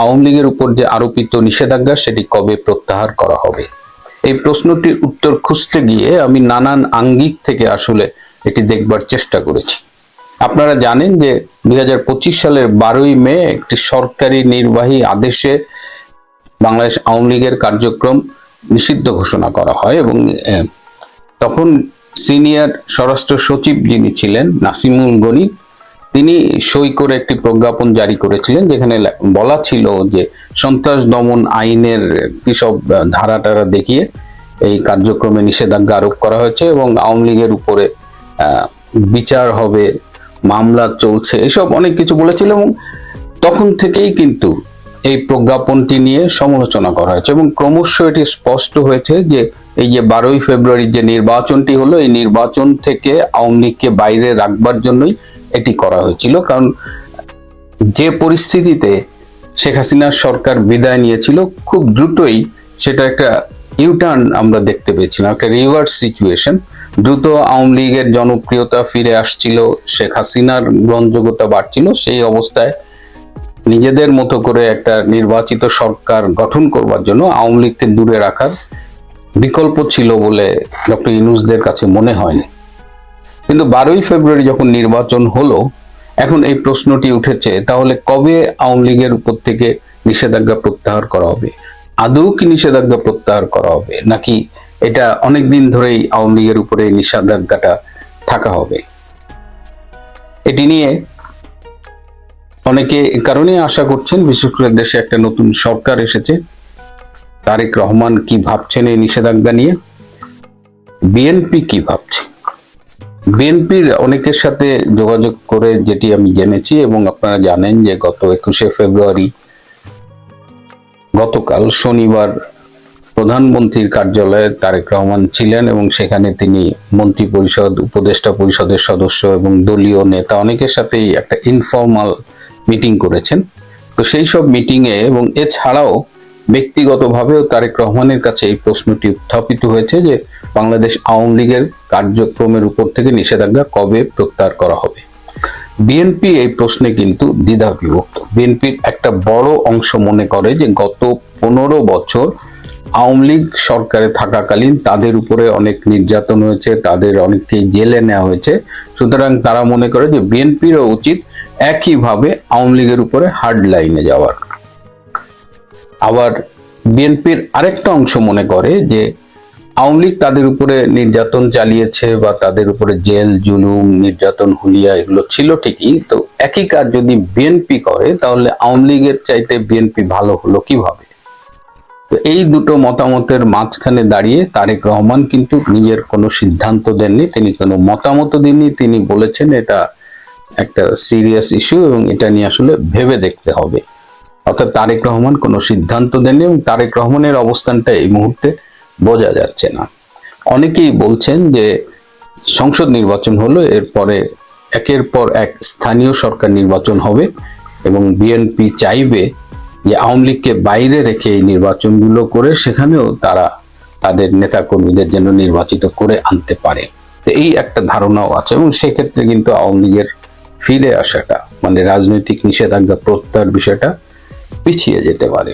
আওয়ামী লীগের উপর যে আরোপিত নিষেধাজ্ঞা সেটি কবে প্রত্যাহার করা হবে? এই প্রশ্নটির উত্তর খুঁজতে গিয়ে আমি নানান আঙ্গিক থেকে আসলে এটি দেখবার চেষ্টা করেছি। আপনারা জানেন যে 2025 সালের 12ই মে একটি সরকারি নির্বাহী আদেশে বাংলাদেশ আওয়ামী লীগের কার্যক্রম নিষিদ্ধ ঘোষণা করা হয় এবং তখন সিনিয়র স্বরাষ্ট্র সচিব যিনি ছিলেন নাসিমুল গনি, তিনি সই করে একটি প্রজ্ঞাপন জারি করেছিলেন, যেখানে বলা ছিল যে সন্ত্রাস দমন আইনের কিসব ধারাটারা দেখিয়ে এই কার্যক্রমে নিষেধাজ্ঞা আরোপ করা হয়েছে এবং আওয়ামী লীগের উপরে বিচার হবে, মামলা চলছে, এসব অনেক কিছু বলেছিল। এবং তখন থেকেই কিন্তু এই প্রজ্ঞাপনটি নিয়ে সমালোচনা করা হয়েছে এবং ক্রমশ এটি স্পষ্ট হয়েছে যে এই যে 12ই ফেব্রুয়ারি যে নির্বাচনটি হলো, এই নির্বাচন থেকে আওয়ামী লীগকে বাইরে রাখবার জন্যই এটি করা হয়েছিল। কারণ যে পরিস্থিতিতে শেখ হাসিনার সরকার বিদায় নিয়েছিল, খুব দ্রুতই সেটা একটা ইউটার্ন আমরা দেখতে পেয়েছিলাম, একটা রিভার্স সিচুয়েশন। দ্রুত আওয়ামী লীগের জনপ্রিয়তা ফিরে আসছিল, শেখ হাসিনার গ্রহণযোগ্যতা বাড়ছিল। সেই অবস্থায় নিজেদের মতো করে একটা নির্বাচিত সরকার গঠন করবার জন্য আওয়ামী লীগকে দূরে রাখার বিকল্প ছিল বলে ডক্টর ইউনূসদের কাছে মনে হয়নি। কিন্তু 12ই ফেব্রুয়ারি যখন নির্বাচন হলো, এখন এই প্রশ্নটি উঠেছে, তাহলে কবে আওয়ামী লীগের উপর থেকে নিষেধাজ্ঞা প্রত্যাহার করা হবে? আদৌ কি নিষেধাজ্ঞা প্রত্যাহার করা হবে, নাকি এটা অনেকদিন ধরেই আওয়ামী লীগের উপরে নিষেধাজ্ঞাটা থাকা হবে? এটি নিয়ে অনেকে কারণে আশা করছেন, বিশেষ করে দেশে একটা নতুন সরকার এসেছে, তারেক রহমান কি ভাবছেন এই নিষেধাজ্ঞা নিয়ে, বিএনপি কি ভাবছে। বিএনপির অনেকের সাথে যোগাযোগ করে যেটি আমি জেনেছি, এবং আপনারা জানেন যে গত 21শে ফেব্রুয়ারি গতকাল শনিবার প্রধানমন্ত্রীর কার্যালয়ে তারেক রহমান ছিলেন এবং সেখানে তিনি মন্ত্রী পরিষদ, উপদেষ্টা পরিষদের সদস্য এবং দলীয় নেতা অনেকের সাথেই একটা ইনফর্মাল মিটিং করেছেন। তো সেই সব মিটিংয়ে এবং এছাড়াও ব্যক্তিগতভাবেও তারেক রহমানের কাছে এই প্রশ্নটি উত্থাপিত হয়েছে যে বাংলাদেশ আওয়ামী লীগের কার্যক্রমের উপর থেকে নিষেধাজ্ঞা কবে প্রত্যাহার করা হবে। বিএনপি এই প্রশ্নে কিন্তু দ্বিধা বিভক্ত। বিএনপির একটা বড় অংশ মনে করে যে গত 15 বছর আওয়ামী লীগ সরকারে থাকাকালীন তাদের উপরে অনেক নির্যাতন হয়েছে, তাদের অনেককে জেলে নেওয়া হয়েছে। সুতরাং তারা মনে করে যে বিএনপিরও উচিত একইভাবে আওয়ামী লীগের উপরে হার্ড লাইনে যাওয়ার। আবার বিএনপির আরেকটা অংশ মনে করে যে আওয়ামী লীগ তাদের উপরে নির্যাতন চালিয়েছে বা তাদের উপরে জেল জুলুম, নির্যাতন, হুলিয়া এগুলো ছিল ঠিকই, তো একই কাজ যদি বিএনপি করে তাহলে আওয়ামী লীগের চাইতে বিএনপি ভালো হলো কিভাবে। তো এই দুটো মতামতের মাঝখানে দাঁড়িয়ে তারেক রহমান কিন্তু নিজের কোনো সিদ্ধান্ত দেননি, তিনি কোনো মতামত দেননি। তিনি বলেছেন এটা একটা সিরিয়াস ইস্যু এবং এটা নিয়ে আসলে ভেবে দেখতে হবে। অর্থাৎ তারেক রহমান কোনো সিদ্ধান্ত দেননি এবং তারেক রহমানের অবস্থানটা এই মুহূর্তে বোঝা যাচ্ছে না। অনেকেই বলছেন যে সংসদ নির্বাচন হলো, এরপরে একের পর এক স্থানীয় সরকার নির্বাচন হবে এবং বিএনপি চাইবে যে আওয়ামী লীগকে বাইরে রেখে এই নির্বাচনগুলো করে সেখানেও তারা তাদের নেতাকর্মীদের যেন নির্বাচিত করে আনতে পারে। তো এই একটা ধারণাও আছে এবং সেক্ষেত্রে কিন্তু আওয়ামী লীগের ফিরে আসাটা, মানে রাজনৈতিক নিষেধাজ্ঞা প্রত্যাহার বিষয়টা পিছিয়ে যেতে পারে।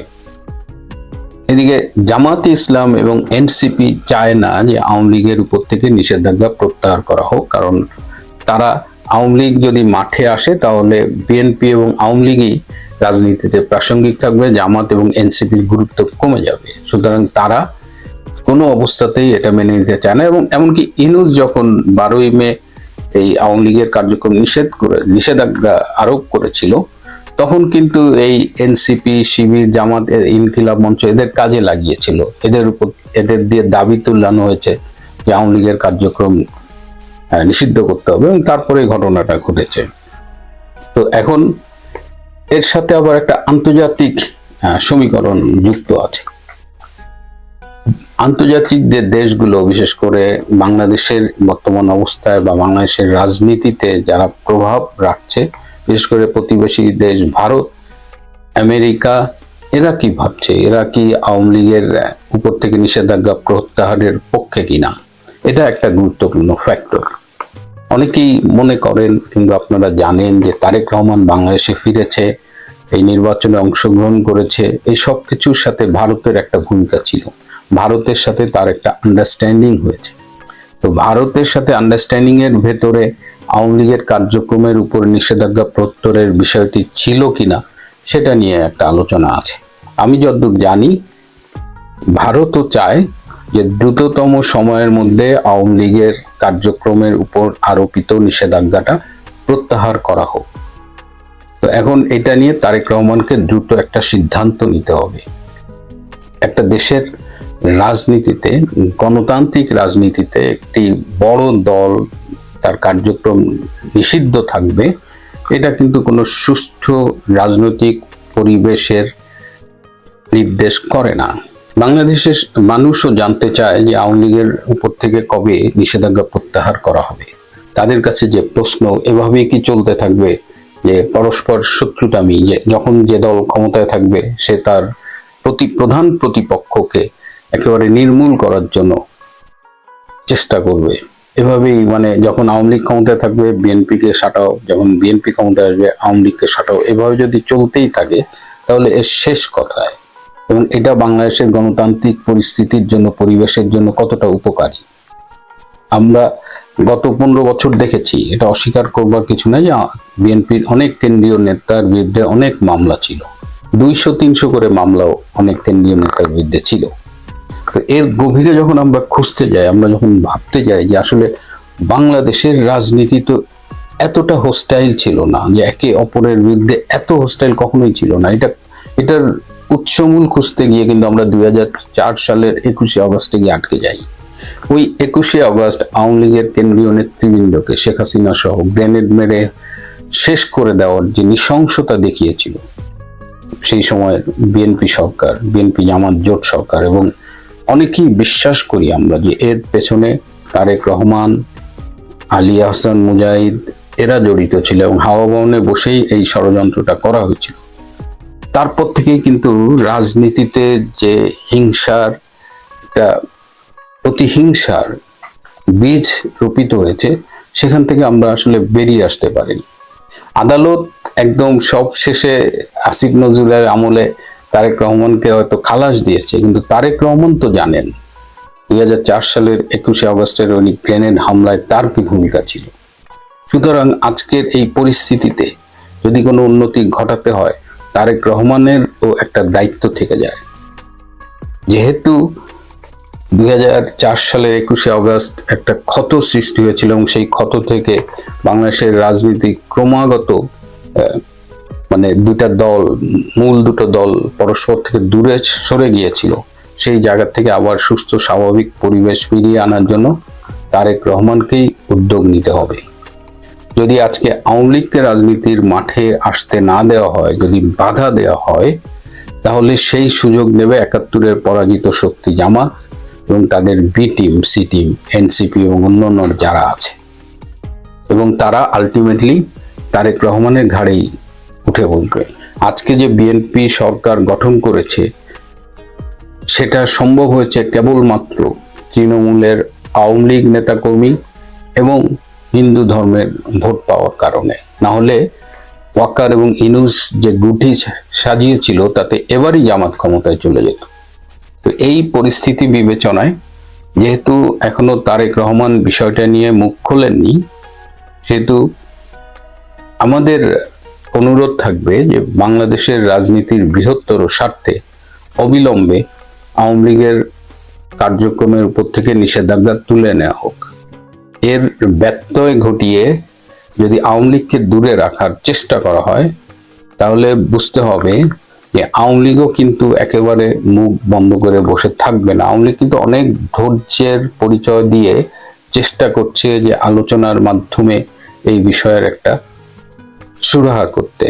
এদিকে জামাতে ইসলাম এবং এনসিপি চায় না যে আওয়ামী লীগের উপর থেকে নিষেধাজ্ঞা প্রত্যাহার করা হোক, কারণ তারা আওয়ামী লীগ যদি মাঠে আসে তাহলে বিএনপি এবং আওয়ামী লীগই রাজনীতিতে প্রাসঙ্গিক থাকবে, জামাত এবং এনসিপির গুরুত্ব কমে যাবে। সুতরাং তারা কোনো অবস্থাতেই এটা মেনে নিতে চায় না। এবং এমনকি ইউনূস যখন 12ই মে এই আওয়ামী লীগের কার্যক্রম নিষেধাজ্ঞা আরোপ করেছিল, তখন কিন্তু এই এনসিপি, শিবির, জামাত, ইনকিলাব মঞ্চ এদের কাজে লাগিয়েছিল, এদের দিয়ে দাবি তুলানো হয়েছে যে আওয়ামী লীগের কার্যক্রম নিষিদ্ধ করতে হবে এবং তারপরে ঘটনাটা ঘটেছে। তো এখন এর সাথে আবার একটা আন্তর্জাতিক সমীকরণ যুক্ত আছে। আন্তর্জাতিক যে দেশগুলো, বিশেষ করে বাংলাদেশের বর্তমান অবস্থায় বা বাংলাদেশের রাজনীতিতে যারা প্রভাব রাখছে, বিশেষ করে প্রতিবেশী দেশ ভারত, আমেরিকা, এরা কি ভাবছে? এরা কি আওয়ামী লীগের উপর থেকে নিষেধাজ্ঞা প্রত্যাহারের পক্ষে কিনা? এটা একটা গুরুত্বপূর্ণ ফ্যাক্টর। অনেকেই মনে করেন, কিন্তু আপনারা জানেন যে তারেক রহমান বাংলাদেশে ফিরেছে, এই নির্বাচনে অংশগ্রহণ করেছে, এই সব কিছুর সাথে ভারতের একটা ভূমিকা ছিল। ভারতের সাথে তার একটা আন্ডারস্ট্যান্ডিং হয়েছে। তো ভারতের সাথে আন্ডারস্ট্যান্ডিং এর ভেতরে আওয়ামী লীগের কার্যক্রমের উপর নিষেধাজ্ঞা প্রত্যয়ের বিষয়টি ছিল কিনা সেটা নিয়ে একটা আলোচনা আছে। আমি যতদূর জানি, ভারতও চায় যে দ্রুততম সময়ের মধ্যে আওয়ামী লীগের কার্যক্রমের উপর আরোপিত নিষেধাজ্ঞাটা প্রত্যাহার করা হোক। তো এখন এটা নিয়ে তারেক রহমানকে দ্রুত একটা সিদ্ধান্ত নিতে হবে। একটা দেশের রাজনীতিতে, গণতান্ত্রিক রাজনীতিতে একটি বড় দল তার কার্যক্রম নিষিদ্ধ থাকবে, এটা কিন্তু কোনো সুষ্ঠু রাজনৈতিক পরিবেশের নির্দেশ করে না। বাংলাদেশের মানুষও জানতে চায় যে আওয়ামী লীগের উপর থেকে কবে নিষেধাজ্ঞা প্রত্যাহার করা হবে। তাদের কাছে যে প্রশ্ন, এভাবেই কি চলতে থাকবে যে পরস্পর শত্রুতামি, যে যখন যে দল ক্ষমতায় থাকবে সে তার প্রধান প্রতিপক্ষকে একেবারে নির্মূল করার জন্য চেষ্টা করবে। এভাবেই মানে যখন আওয়ামী লীগ ক্ষমতায় থাকবে বিএনপিকে সাটাও, যখন বিএনপি ক্ষমতায় আসবে আওয়ামী লীগকে সাটাও, এভাবে যদি চলতেই থাকে তাহলে এর শেষ কথায়। এবং এটা বাংলাদেশের গণতান্ত্রিক পরিস্থিতির জন্য, পরিবেশের জন্য কতটা উপকারী আমরা গত 15 বছর দেখেছি। এটা অস্বীকার করবার কিছু নাই যে বিএনপির অনেক কেন্দ্রীয় নেতার বিরুদ্ধে অনেক মামলা ছিল, 200-300 করে মামলাও অনেক কেন্দ্রীয় নেতার বিরুদ্ধে ছিল। এর গভীরে যখন আমরা খুঁজতে যাই, আমরা যখন ভাবতে যাই যে আসলে বাংলাদেশের রাজনীতি তো এতটা হোস্টাইল ছিল না, যে একে অপরের বিরুদ্ধে এত হোস্টাইল কখনোই ছিল না। এটার উৎসমূল খুঁজতে গিয়ে কিন্তু আমরা 2004 সালের 21শে আগস্টে গিয়ে আটকে যাই। ওই 21শে আগস্ট আওয়ামী লীগের কেন্দ্রীয় নেতৃবৃন্দকে শেখ হাসিনা সহ গ্রেনেড মেরে শেষ করে দেওয়ার যে নৃশংসতা দেখিয়েছিল সেই সময় বিএনপি সরকার, বিএনপি জামাত জোট সরকার, এবং অনেকেই বিশ্বাস করি আমরা যে এর পেছনে তারেক রহমান, আলী আহসান মুজাহিদ এরা জড়িত ছিল এবং হাওয়া ভবনে বসেই এই ষড়যন্ত্রটা করা হয়েছিল। তারপর থেকেই কিন্তু রাজনীতিতে যে হিংসার, একটা প্রতিহিংসার বীজ রোপিত হয়েছে, সেখান থেকে আমরা আসলে বেরিয়ে আসতে পারিনি। আদালত একদম সব শেষে আসিফ নজরুলের আমলে তারেক রহমানকে হয়তো খালাস দিয়েছে, কিন্তু তারেক রহমান তো জানেন 2004 সালের 21শে আগস্টের ওই গ্রেনেড হামলায় তার কি ভূমিকা ছিল। সুতরাং আজকের এই পরিস্থিতিতে যদি কোনো উন্নতি ঘটাতে হয়, তারেক রহমানেরও একটা দায়িত্ব থেকে যায়। যেহেতু 2004 সালের 21শে আগস্ট একটা ক্ষত সৃষ্টি হয়েছিল এবং সেই ক্ষত থেকে বাংলাদেশের রাজনীতি ক্রমাগত মানে মূল দুটো দল পরস্পর থেকে দূরে সরে গিয়েছিল, সেই জায়গা থেকে আবার সুস্থ স্বাভাবিক পরিবেশ ফিরিয়ে আনার জন্য তারেক রহমানকেই উদ্যোগ নিতে হবে। যদি আজকে আওয়ামী লীগকে রাজনীতির মাঠে আসতে না দেওয়া হয়, যদি বাধা দেওয়া হয়, তাহলে সেই সুযোগ নেবে 71-এর পরাজিত শক্তি জামাত এবং তাদের B team, C team, NCP এবং অন্যান্য যারা আছে, এবং তারা আলটিমেটলি তারেক রহমানের ঘাড়েই উঠে বলবে। আজকে যে বিএনপি সরকার গঠন করেছে সেটা সম্ভব হয়েছে কেবলমাত্র তৃণমূলের আওয়ামী লীগ নেতাকর্মী এবং হিন্দু ধর্মের ভোট পাওয়ার কারণে। না হলে ওয়াকার এবং ইনুস যে গুটি সাজিয়েছিল তাতে এবারই জামাত ক্ষমতায় চলে যেত। তো এই পরিস্থিতি বিবেচনায়, যেহেতু এখনো তারেক রহমান বিষয়টা নিয়ে মুখ খোলেননি, সেহেতু আমাদের অনুরোধ থাকবে যে বাংলাদেশের রাজনীতির বৃহত্তর স্বার্থে অবিলম্বে আওয়ামী লীগের কার্যক্রমের উপর থেকে নিষেধাজ্ঞা তুলে নেওয়া হোক। এর ব্যত্যয় ঘটিয়ে যদি আওয়ামী লীগকে দূরে রাখার চেষ্টা করা হয়, তাহলে বুঝতে হবে যে আওয়ামী লীগও কিন্তু একেবারে মুখ বন্ধ করে বসে থাকবে না। আওয়ামী লীগ কিন্তু অনেক ধৈর্যের পরিচয় দিয়ে চেষ্টা করছে যে আলোচনার মাধ্যমে এই বিষয়ের একটা সুরাহা করতে,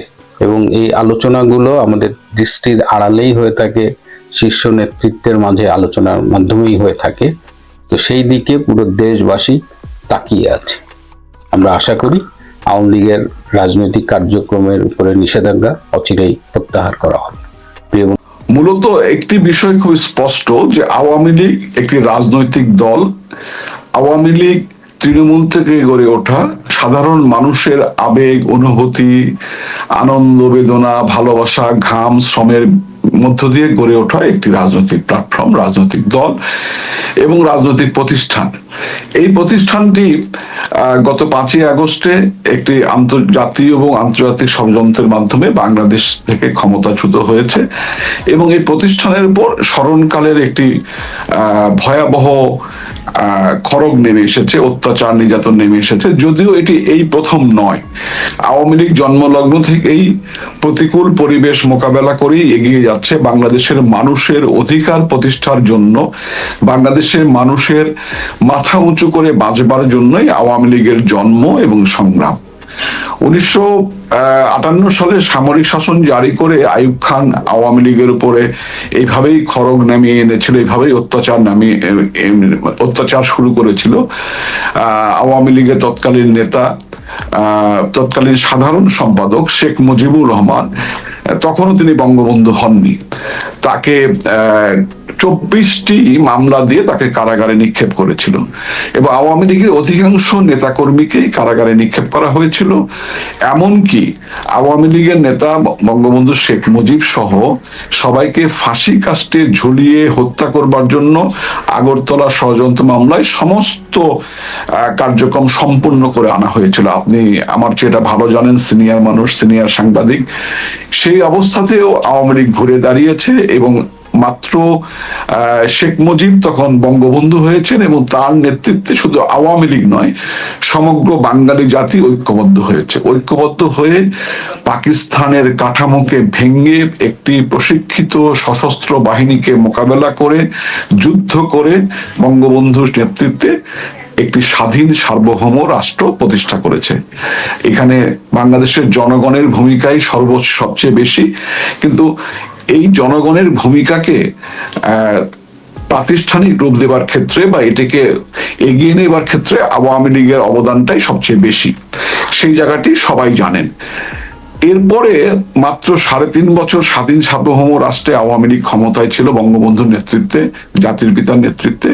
এবং এই আলোচনাগুলো আমাদের দৃষ্টির আড়ালেই হয়ে থাকে, শীর্ষ নেতৃত্বের মাঝে আলোচনার মাধ্যমেই হয়ে থাকে। তো সেই দিকে পুরো দেশবাসী তাকিয়ে আছে। আমরা আশা করি আওয়ামী লীগের রাজনৈতিক কার্যক্রমের উপরে নিষেধাজ্ঞা অচিরেই প্রত্যাহার করা হবে। মূলত একটি বিষয় খুব স্পষ্ট যে আওয়ামী লীগ একটি রাজনৈতিক দল। আওয়ামী লীগ তৃণমূল থেকে গড়ে ওঠা সাধারণ মানুষের আবেগ, অনুভূতি, আনন্দ, বেদনা, ভালোবাসা, ঘাম, শ্রমের মধ্য দিয়ে গড়ে ওঠা একটি রাজনৈতিক প্ল্যাটফর্ম, রাজনৈতিক দল এবং রাজনৈতিক প্রতিষ্ঠান। এই প্রতিষ্ঠানটি গত 5ই আগস্টে একটি জাতীয় এবং আন্তর্জাতিক ষড়যন্ত্রের মাধ্যমে বাংলাদেশ থেকে ক্ষমতাচ্যুত হয়েছে এবং এই প্রতিষ্ঠানের উপর স্মরণকালের একটি ভয়াবহ খড়গ নেমে এসেছে, অত্যাচার নির্যাতন নেমে এসেছে। যদিও এটি এই প্রথম নয়, আওয়ামী লীগ জন্মলগ্ন থেকেই প্রতিকূল পরিবেশ মোকাবেলা করেই এগিয়ে যাচ্ছে বাংলাদেশের মানুষের অধিকার প্রতিষ্ঠার জন্য, বাংলাদেশের মানুষের মাথা উঁচু করে বাঁচবার জন্যই আওয়ামী লীগের জন্ম এবং সংগ্রাম। 1958 সালে সামরিক শাসন জারি করে আইয়ুব খান আওয়ামী লীগের উপরে এইভাবেই খড়গ নামিয়ে এনেছিল, এইভাবেই অত্যাচার শুরু করেছিল। আওয়ামী লীগের তৎকালীন নেতা, তৎকালীন সাধারণ সম্পাদক শেখ মুজিবুর রহমান, তখনও তিনি বঙ্গবন্ধু হননি, তাকে 24টি মামলা দিয়ে তাকে কারাগারে নিক্ষেপ করেছিল এবং আওয়ামী লীগের অধিকাংশ নেতাকর্মীকেই কারাগারে নিক্ষেপ করা হয়েছিল। এমনকি আওয়ামী লীগের নেতা বঙ্গবন্ধু শেখ মুজিব সহ সবাইকে ফাঁসি কাস্টে ঝুলিয়ে হত্যা করবার জন্য আগরতলা ষড়যন্ত্র মামলায় সমস্ত কার্যক্রম সম্পূর্ণ করে আনা হয়েছিল। আপনি আমার চেয়ে এটা ভালো জানেন, সিনিয়র মানুষ, সিনিয়র সাংবাদিক। সেই অবস্থাতেও আওয়ামী লীগ ঘুরে দাঁড়িয়েছে এবং মাত্র শেখ মুজিব তখন বঙ্গবন্ধু হয়েছেন এবং তার নেতৃত্বে শুধু আওয়ামী লীগ নয়, সমগ্র বাঙালি জাতি ঐক্যবদ্ধ হয়েছে। ঐক্যবদ্ধ হয়ে পাকিস্তানের কাঠামোকে ভেঙে একটি প্রশিক্ষিত সশস্ত্র বাহিনীকে মোকাবেলা করে, যুদ্ধ করে বঙ্গবন্ধুর নেতৃত্বে একটি স্বাধীন সার্বভৌম রাষ্ট্র প্রতিষ্ঠা করেছে। এখানে বাংলাদেশের জনগণের ভূমিকাই সবচেয়ে বেশি, কিন্তু এই জনগণের ভূমিকাকে প্রাতিষ্ঠানিক রূপ দেবার ক্ষেত্রে বা এটাকে এগিয়ে নেবার ক্ষেত্রে আওয়ামী লীগের অবদানটাই সবচেয়ে বেশি। সেই জায়গাটি সবাই জানেন। এরপরে মাত্র 3.5 বছর স্বাধীন সার্বভৌম রাষ্ট্রে আওয়ামী লীগ ক্ষমতায় ছিল বঙ্গবন্ধুর নেতৃত্বে, জাতির পিতার নেতৃত্বে।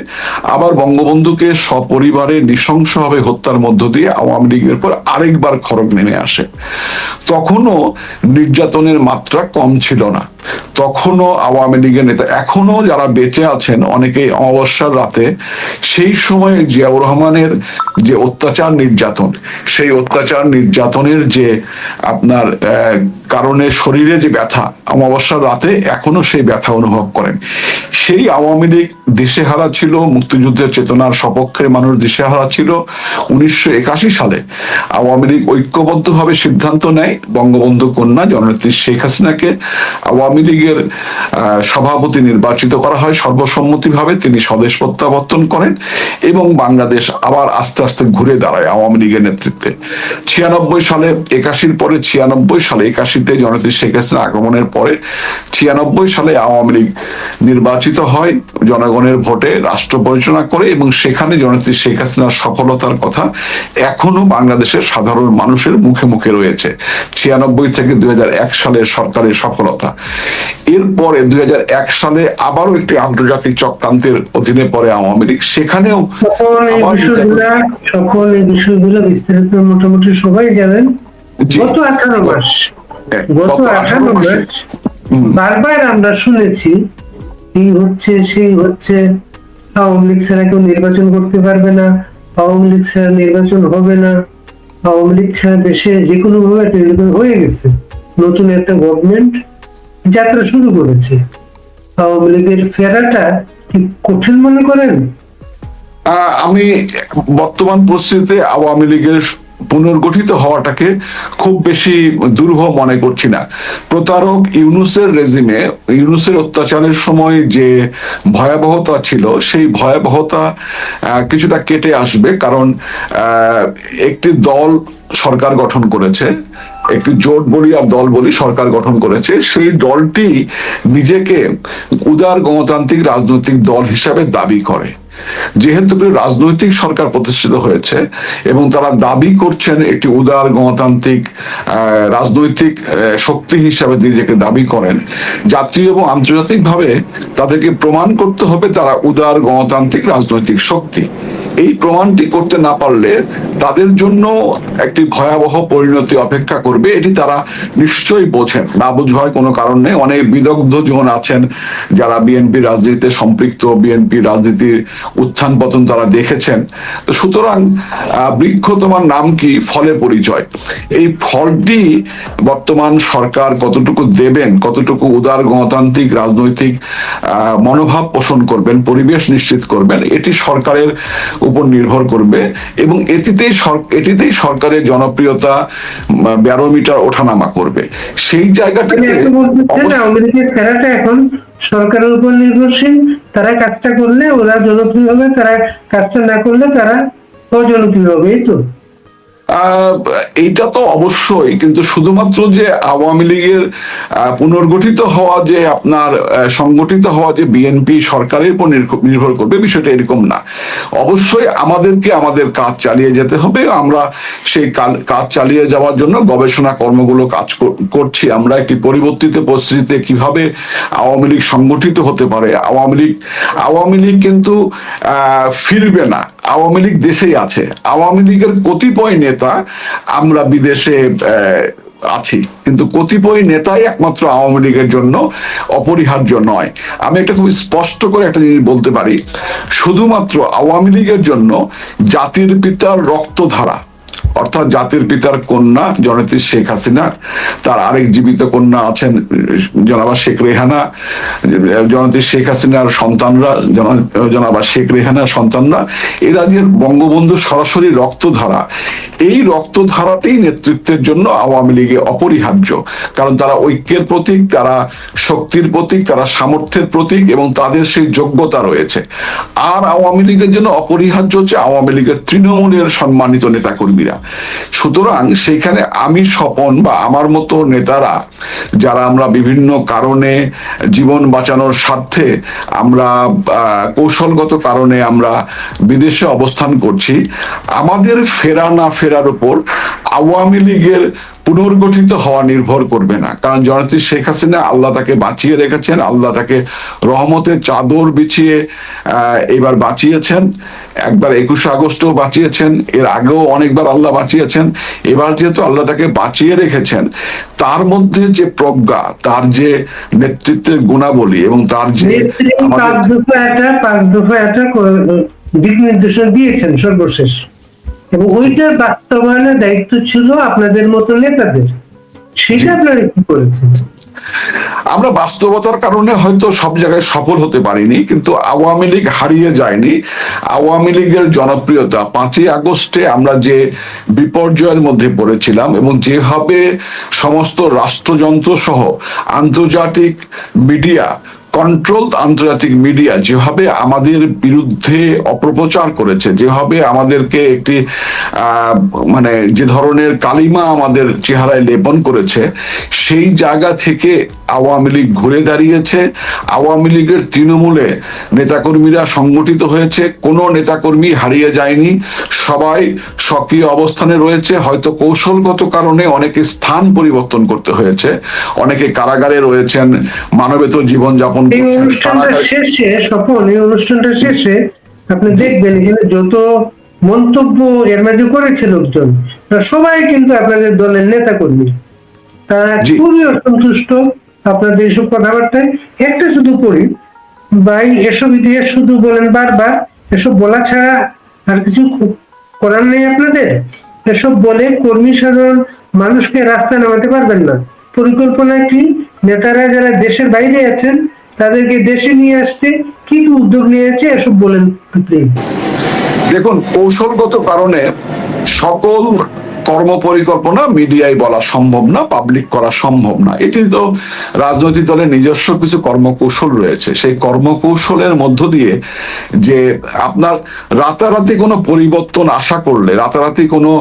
আবার বঙ্গবন্ধুকে সপরিবারে নৃশংসভাবে হত্যার মধ্য দিয়ে আওয়ামী লীগের পর আরেকবার খড়গ নেমে আসে। তখনও নির্যাতনের মাত্রা কম ছিল না, তখনও আওয়ামী লীগের নেতা, এখনো যারা বেঁচে আছেন অনেকেই অমাবস্যার রাতে সেই সময়ে জিয়াউর রহমানের যে অত্যাচার নির্যাতন, সেই অত্যাচার নির্যাতনের যে আপনার কারণে শরীরে যে ব্যথা, অমাবস্যার রাতে এখনো সেই ব্যথা অনুভব করেন। সেই আওয়ামী লীগ দিশেহারা ছিল, মুক্তিযুদ্ধের চেতনার সপক্ষের মানুষ দিশেহারা ছিল। 1981 সালে আওয়ামী লীগ ঐক্যবদ্ধভাবে সিদ্ধান্ত নেয় বঙ্গবন্ধু কন্যা জননেত্রী শেখ হাসিনাকে আওয়ামী লীগের সভাপতি নির্বাচিত করা হয় সর্বসম্মতিভাবে। তিনি স্বদেশ প্রত্যাবর্তন করেন এবং বাংলাদেশ আবার আস্তে আস্তে ঘুরে দাঁড়ায় আওয়ামী লীগের নেতৃত্বে। 96 সালে, 81 পরে 96 সালে, 81-তে জননেত্রী শেখ হাসিনা আগমনের পরে 96 সালে আওয়ামী লীগ নির্বাচিত হয় জনগণের ভোটে, রাষ্ট্র পরিচালনা করে এবং সেখানে জননেত্রী শেখ হাসিনার সফলতার কথা এখনো বাংলাদেশের সাধারণ মানুষের মুখে মুখে রয়েছে। 96 থেকে 2001 সালের সরকারের সফলতা। এরপরে 2001 সালে আবারও একটি আন্তর্জাতিক চক্রান্তের অধীনে পড়ে আওয়ামী লীগ, সেখানেও সকল এই বিষয়গুলো বিস্তারিত মোটামুটি সবাই জানেন। গত 18 মাস বারবার আমরা শুনেছি এই হচ্ছে সেই হচ্ছে, আওয়ামী লীগ ছাড়া কেউ নির্বাচন করতে পারবে না, আওয়ামী লীগ ছাড়া নির্বাচন হবে না, আওয়ামী লীগ ছাড়া দেশে যে কোনো ভাবে নির্বাচন হয়ে গেছে। নতুন একটা গভর্নমেন্ট যাত্রা শুরু করেছে। আওয়ামী লীগের ফেরাটা কি কঠিন মনে করেন? আমি বর্তমান পরিস্থিতিতে আওয়ামী লীগের পুনর্গঠিত হওয়াটাকে খুব বেশি দুরূহ মনে করছি না। প্রতারক ইউনূসের রেজিমে, ইউনূসের অত্যাচারের সময় যে ভয়াবহতা ছিল, সেই ভয়াবহতা কিছুটা কেটে আসবে, কারণ একটি দল সরকার গঠন করেছে, একটি জোট বলি আর দল বলি সরকার গঠন করেছে। সেই দলটি নিজেকে উদার গণতান্ত্রিক রাজনৈতিক দল হিসাবে দাবি করে। যেহেতু রাজনৈতিক সরকার প্রতিষ্ঠিত হয়েছে এবং তারা দাবি করছেন একটি উদার গণতান্ত্রিক রাজনৈতিক শক্তি হিসাবে নিজেকে দাবি করেন, জাতীয় এবং আন্তর্জাতিক ভাবে তাদেরকে প্রমাণ করতে হবে তারা উদার গণতান্ত্রিক রাজনৈতিক শক্তি। এই প্রমাণটি করতে না পারলে তাদের জন্য একটি ভয়াবহ পরিণতি অপেক্ষা করবে, এটি তারা নিশ্চয়ই বোঝেন। না বুঝবার কোনো কারণ নেই। অনেক বিদগ্ধ জন আছেন যারা বিএনপি রাজনীতিতে সম্পৃক্ত, বিএনপি রাজনীতির উত্থান পতন তারা দেখেছেন। তো সুতরাং বৃক্ষ তোমার নাম কি, ফলে পরিচয়। এই ফলটি বর্তমান সরকার কতটুকু দেবেন, কতটুকু উদার গণতান্ত্রিক রাজনৈতিক মনোভাব পোষণ করবেন, পরিবেশ নিশ্চিত করবেন, এটি সরকারের উপর নির্ভর করবে। এবং এটিতেই সরকারের জনপ্রিয়তা ব্যারোমিটার ওঠানামা করবে। সেই জায়গাটিতে আওয়ামী লীগের ফেরাটা এখন সরকারের উপর নির্ভরশীল। তারা কাজটা করলে ওরা জনপ্রিয় হবে, তারা কাজটা না করলে তারা অজনপ্রিয় হবে, এই তো। এইটা তো অবশ্যই, কিন্তু শুধুমাত্র যে আওয়ামী লীগের পুনর্গঠিত হওয়া, যে আপনার সংগঠিত হওয়া যে বিএনপি সরকারের উপর নির্ভর করবে, বিষয়টা এরকম না। অবশ্যই আমাদেরকে আমাদের কাজ চালিয়ে যেতে হবে। আমরা সেই কাজ চালিয়ে যাওয়ার জন্য গবেষণা কর্মগুলো কাজ করছি। আমরা একটি পরিবর্তিত পরিস্থিতিতে কিভাবে আওয়ামী লীগ সংগঠিত হতে পারে। আওয়ামী লীগ কিন্তু ফিরবে না, আওয়ামী লীগ দেশেই আছে। আওয়ামী লীগের কতিপয় নেতা আমরা বিদেশে আছি, কিন্তু কতিপয় নেতাই একমাত্র আওয়ামী লীগের জন্য অপরিহার্য নয়। আমি একটা খুব স্পষ্ট করে একটা জিনিস বলতে পারি, শুধুমাত্র আওয়ামী লীগের জন্য জাতির পিতার রক্তধারা, অর্থাৎ জাতির পিতার কন্যা জননেত্রী শেখ হাসিনা, তার আরেক জীবিত কন্যা আছেন জনাবা শেখ রেহানা, জননেত্রী শেখ হাসিনার সন্তানরা, জনাবা শেখ রেহানার সন্তানরা, এরা যে বঙ্গবন্ধুর সরাসরি রক্তধারা, এই রক্তধারাটি নেতৃত্বের জন্য আওয়ামী লীগে অপরিহার্য। কারণ তারা ঐক্যের প্রতীক, তারা শক্তির প্রতীক, তারা সামর্থ্যের প্রতীক, এবং তাদের সেই যোগ্যতা রয়েছে। আর আওয়ামী লীগের জন্য অপরিহার্য হচ্ছে আওয়ামী লীগের তৃণমূলের সম্মানিত নেতাকর্মীরা। সুতরাং সেখানে আমি স্বপন বা আমার মতো নেতারা, যারা আমরা বিভিন্ন কারণে জীবন বাঁচানোর স্বার্থে, আমরা কৌশলগত কারণে আমরা বিদেশে অবস্থান করছি, আমাদের ফেরা না ফেরার উপর আওয়ামী লীগের পুনর্গঠিত হওয়া নির্ভর করবে না। কারণ জননেত্রী শেখ হাসিনা, আল্লাহ তাকে বাঁচিয়ে রেখেছেন, আল্লাহ তাকে রহমতের চাদর বিছিয়ে এবার বাঁচিয়েছেন। একবার 21শে আগস্টও বাঁচিয়েছেন, এর আগেও অনেকবার আল্লাহ বাঁচিয়েছেন। এবার যেহেতু আল্লাহ তাকে বাঁচিয়ে রেখেছেন, তার মধ্যে যে প্রজ্ঞা, তার যে নেতৃত্বের গুণাবলী, এবং তার যে পাঁচ দফা একটা দিক নির্দেশনা দিয়েছেন সর্বশেষ, এবং ওইটার বাস্তবায়নের দায়িত্ব ছিল আপনাদের মতো নেতাদের। সেটা আপনারা কি করেছেন? আমরা বাস্তবতার কারণে হয়তো সব জায়গায় সফল হতে পারিনি, কিন্তু আওয়ামী লীগ হারিয়ে যায়নি। আওয়ামী লীগের জনপ্রিয়তা 5ই আগস্টে আমরা যে বিপর্যয়ের মধ্যে পড়েছিলাম, এবং যেভাবে সমস্ত রাষ্ট্রযন্ত্র সহ আন্তর্জাতিক মিডিয়া, কন্ট্রোল আন্তর্জাতিক মিডিয়া যেভাবে আমাদের বিরুদ্ধে অপপ্রচার করেছে, যেভাবে আমাদেরকে একটি মানে যে ধরনের কালিমা আমাদের চেহারায় লেপন করেছে, সেই জায়গা থেকে আওয়ামী লীগ ঘুরে দাঁড়িয়েছে। আওয়ামী লীগের তৃণমূলে নেতাকর্মীরা সংগঠিত হয়েছে, কোনো নেতাকর্মী হারিয়ে যায়নি, সবাই সক্রিয় অবস্থানে রয়েছে। হয়তো কৌশলগত কারণে অনেকে স্থান পরিবর্তন করতে হয়েছে, অনেকে কারাগারে রয়েছেন, মানবেতর জীবনযাপন এই অনুষ্ঠানটা শেষে আপনি দেখবেন এখানে যত মন্তব্য এর মাঝে করেছে লোকজন, সবাই কিন্তু আপনাদের দলের নেতা কর্মী, তারা খুবই অসন্তুষ্ট আপনাদের এইসব কথাবার্তায়। একটা শুধু করি ভাই, এসব ইতিহাস শুধু বলেন বারবার, এসব বলা ছাড়া আর কিছু করার নেই আপনাদের। এসব বলে কর্মী সাধারণ মানুষকে রাস্তায় নামাতে পারবেন না। পরিকল্পনা কি? নেতারা যারা দেশের বাইরে আছেন তাদেরকে দেশে নিয়ে আসতে কি কি উদ্যোগ নিয়েছে, এসব বলেন প্লিজ। দেখুন, কৌশলগত কারণে সকল কর্ম পরিকল্পনা মিডিয়ায় বলা সম্ভব না, পাবলিক করা সম্ভব না। এটি তো রাজনৈতিক দলের নিজস্ব কিছু কর্মকৌশল রয়েছে। সেই কর্মকৌশলের মধ্য দিয়ে যে আপনার রাতারাতি কোনো পরিবর্তন আশা করলে, রাতারাতি কোনো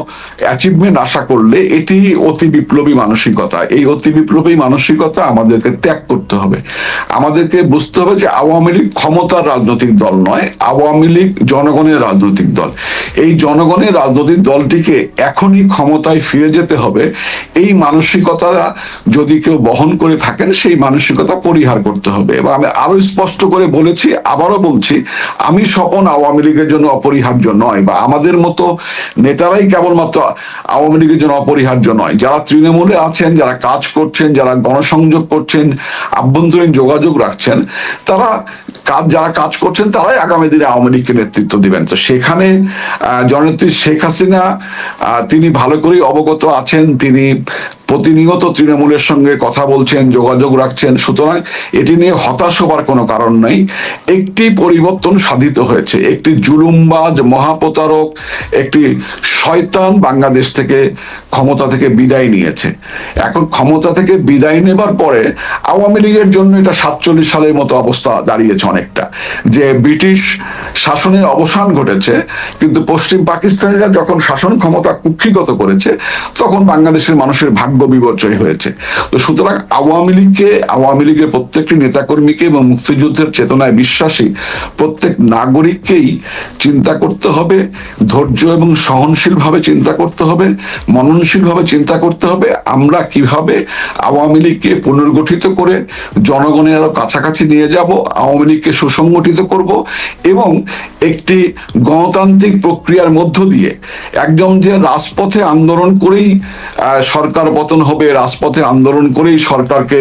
অ্যাচিভমেন্ট আশা করলে, এটি অতি বিপ্লবী মানসিকতা। এই অতি বিপ্লবী মানসিকতা আমাদেরকে ত্যাগ করতে হবে। আমাদেরকে বুঝতে হবে যে আওয়ামী লীগ ক্ষমতার রাজনৈতিক দল নয়, আওয়ামী লীগ জনগণের রাজনৈতিক দল। এই জনগণের রাজনৈতিক দলটিকে এখনই ক্ষমতায় ফিরে যেতে হবে, এই মানসিকতা যদি কেউ বহন করে থাকেন সেই মানসিকতা পরিহার করতে হবে। এবং আমি আরো স্পষ্ট করে বলেছি, আবারও বলছি, আমি স্বপন আওয়ামী লীগের জন্য অপরিহার্য নয়, বা আমাদের মতো নেতারাই কেবলমাত্র আওয়ামী লীগের জন্য অপরিহার্য নয়। যারা তৃণমূলে আছেন, যারা কাজ করছেন, যারা গণসংযোগ করছেন, আভ্যন্তরীণ যোগাযোগ রাখছেন, যারা কাজ করছেন তারাই আগামী দিনে আওয়ামী লীগকে নেতৃত্ব দিবেন। তো সেখানে জননেত্রী শেখ হাসিনা তিনি ভালো করেই অবগত আছেন, তিনি প্রতিনিয়ত তৃণমূলের সঙ্গে কথা বলছেন, যোগাযোগ রাখছেন। সুতরাং এটি নিয়ে হতাশ হবার কোনো কারণ নাই। একটি পরিবর্তন সাধিত হয়েছে, একটি জুলুমবাজ মহাপ্রতারক, একটি শয়তান বাংলাদেশ থেকে ক্ষমতা থেকে বিদায় নিয়েছে। এখন ক্ষমতা থেকে বিদায় নেবার পরে আওয়ামী লীগের জন্য এটা 47 সালের মতো অবস্থা দাঁড়িয়েছে অনেকটা, যে ব্রিটিশ শাসনের অবসান ঘটেছে, কিন্তু পশ্চিম পাকিস্তানিরা যখন শাসন ক্ষমতা কুক্ষিগত করেছে তখন বাংলাদেশের মানুষের ভাগ্য বিপর্যয় হয়েছে। তো সুতরাং আওয়ামী লীগের প্রত্যেকটি নেতাকর্মীকে এবং মুক্তিযুদ্ধের চেতনায় বিশ্বাসী প্রত্যেক নাগরিককেই চিন্তা করতে হবে, ধৈর্য এবং সহনশীল ভাবে চিন্তা করতে হবে, মননশীল ভাবে চিন্তা করতে হবে আমরা কিভাবে আওয়ামী লীগকে পুনর্গঠিত করে জনগণের আরো কাছাকাছি নিয়ে যাব, আওয়ামী লীগকে সুসংগঠিত করব এবং একটি গণতান্ত্রিক প্রক্রিয়ার মধ্য দিয়ে একদম যে রাজপথে আন্দোলন করেই সরকার পতন হবে, রাজপথে আন্দোলন করেই সরকারকে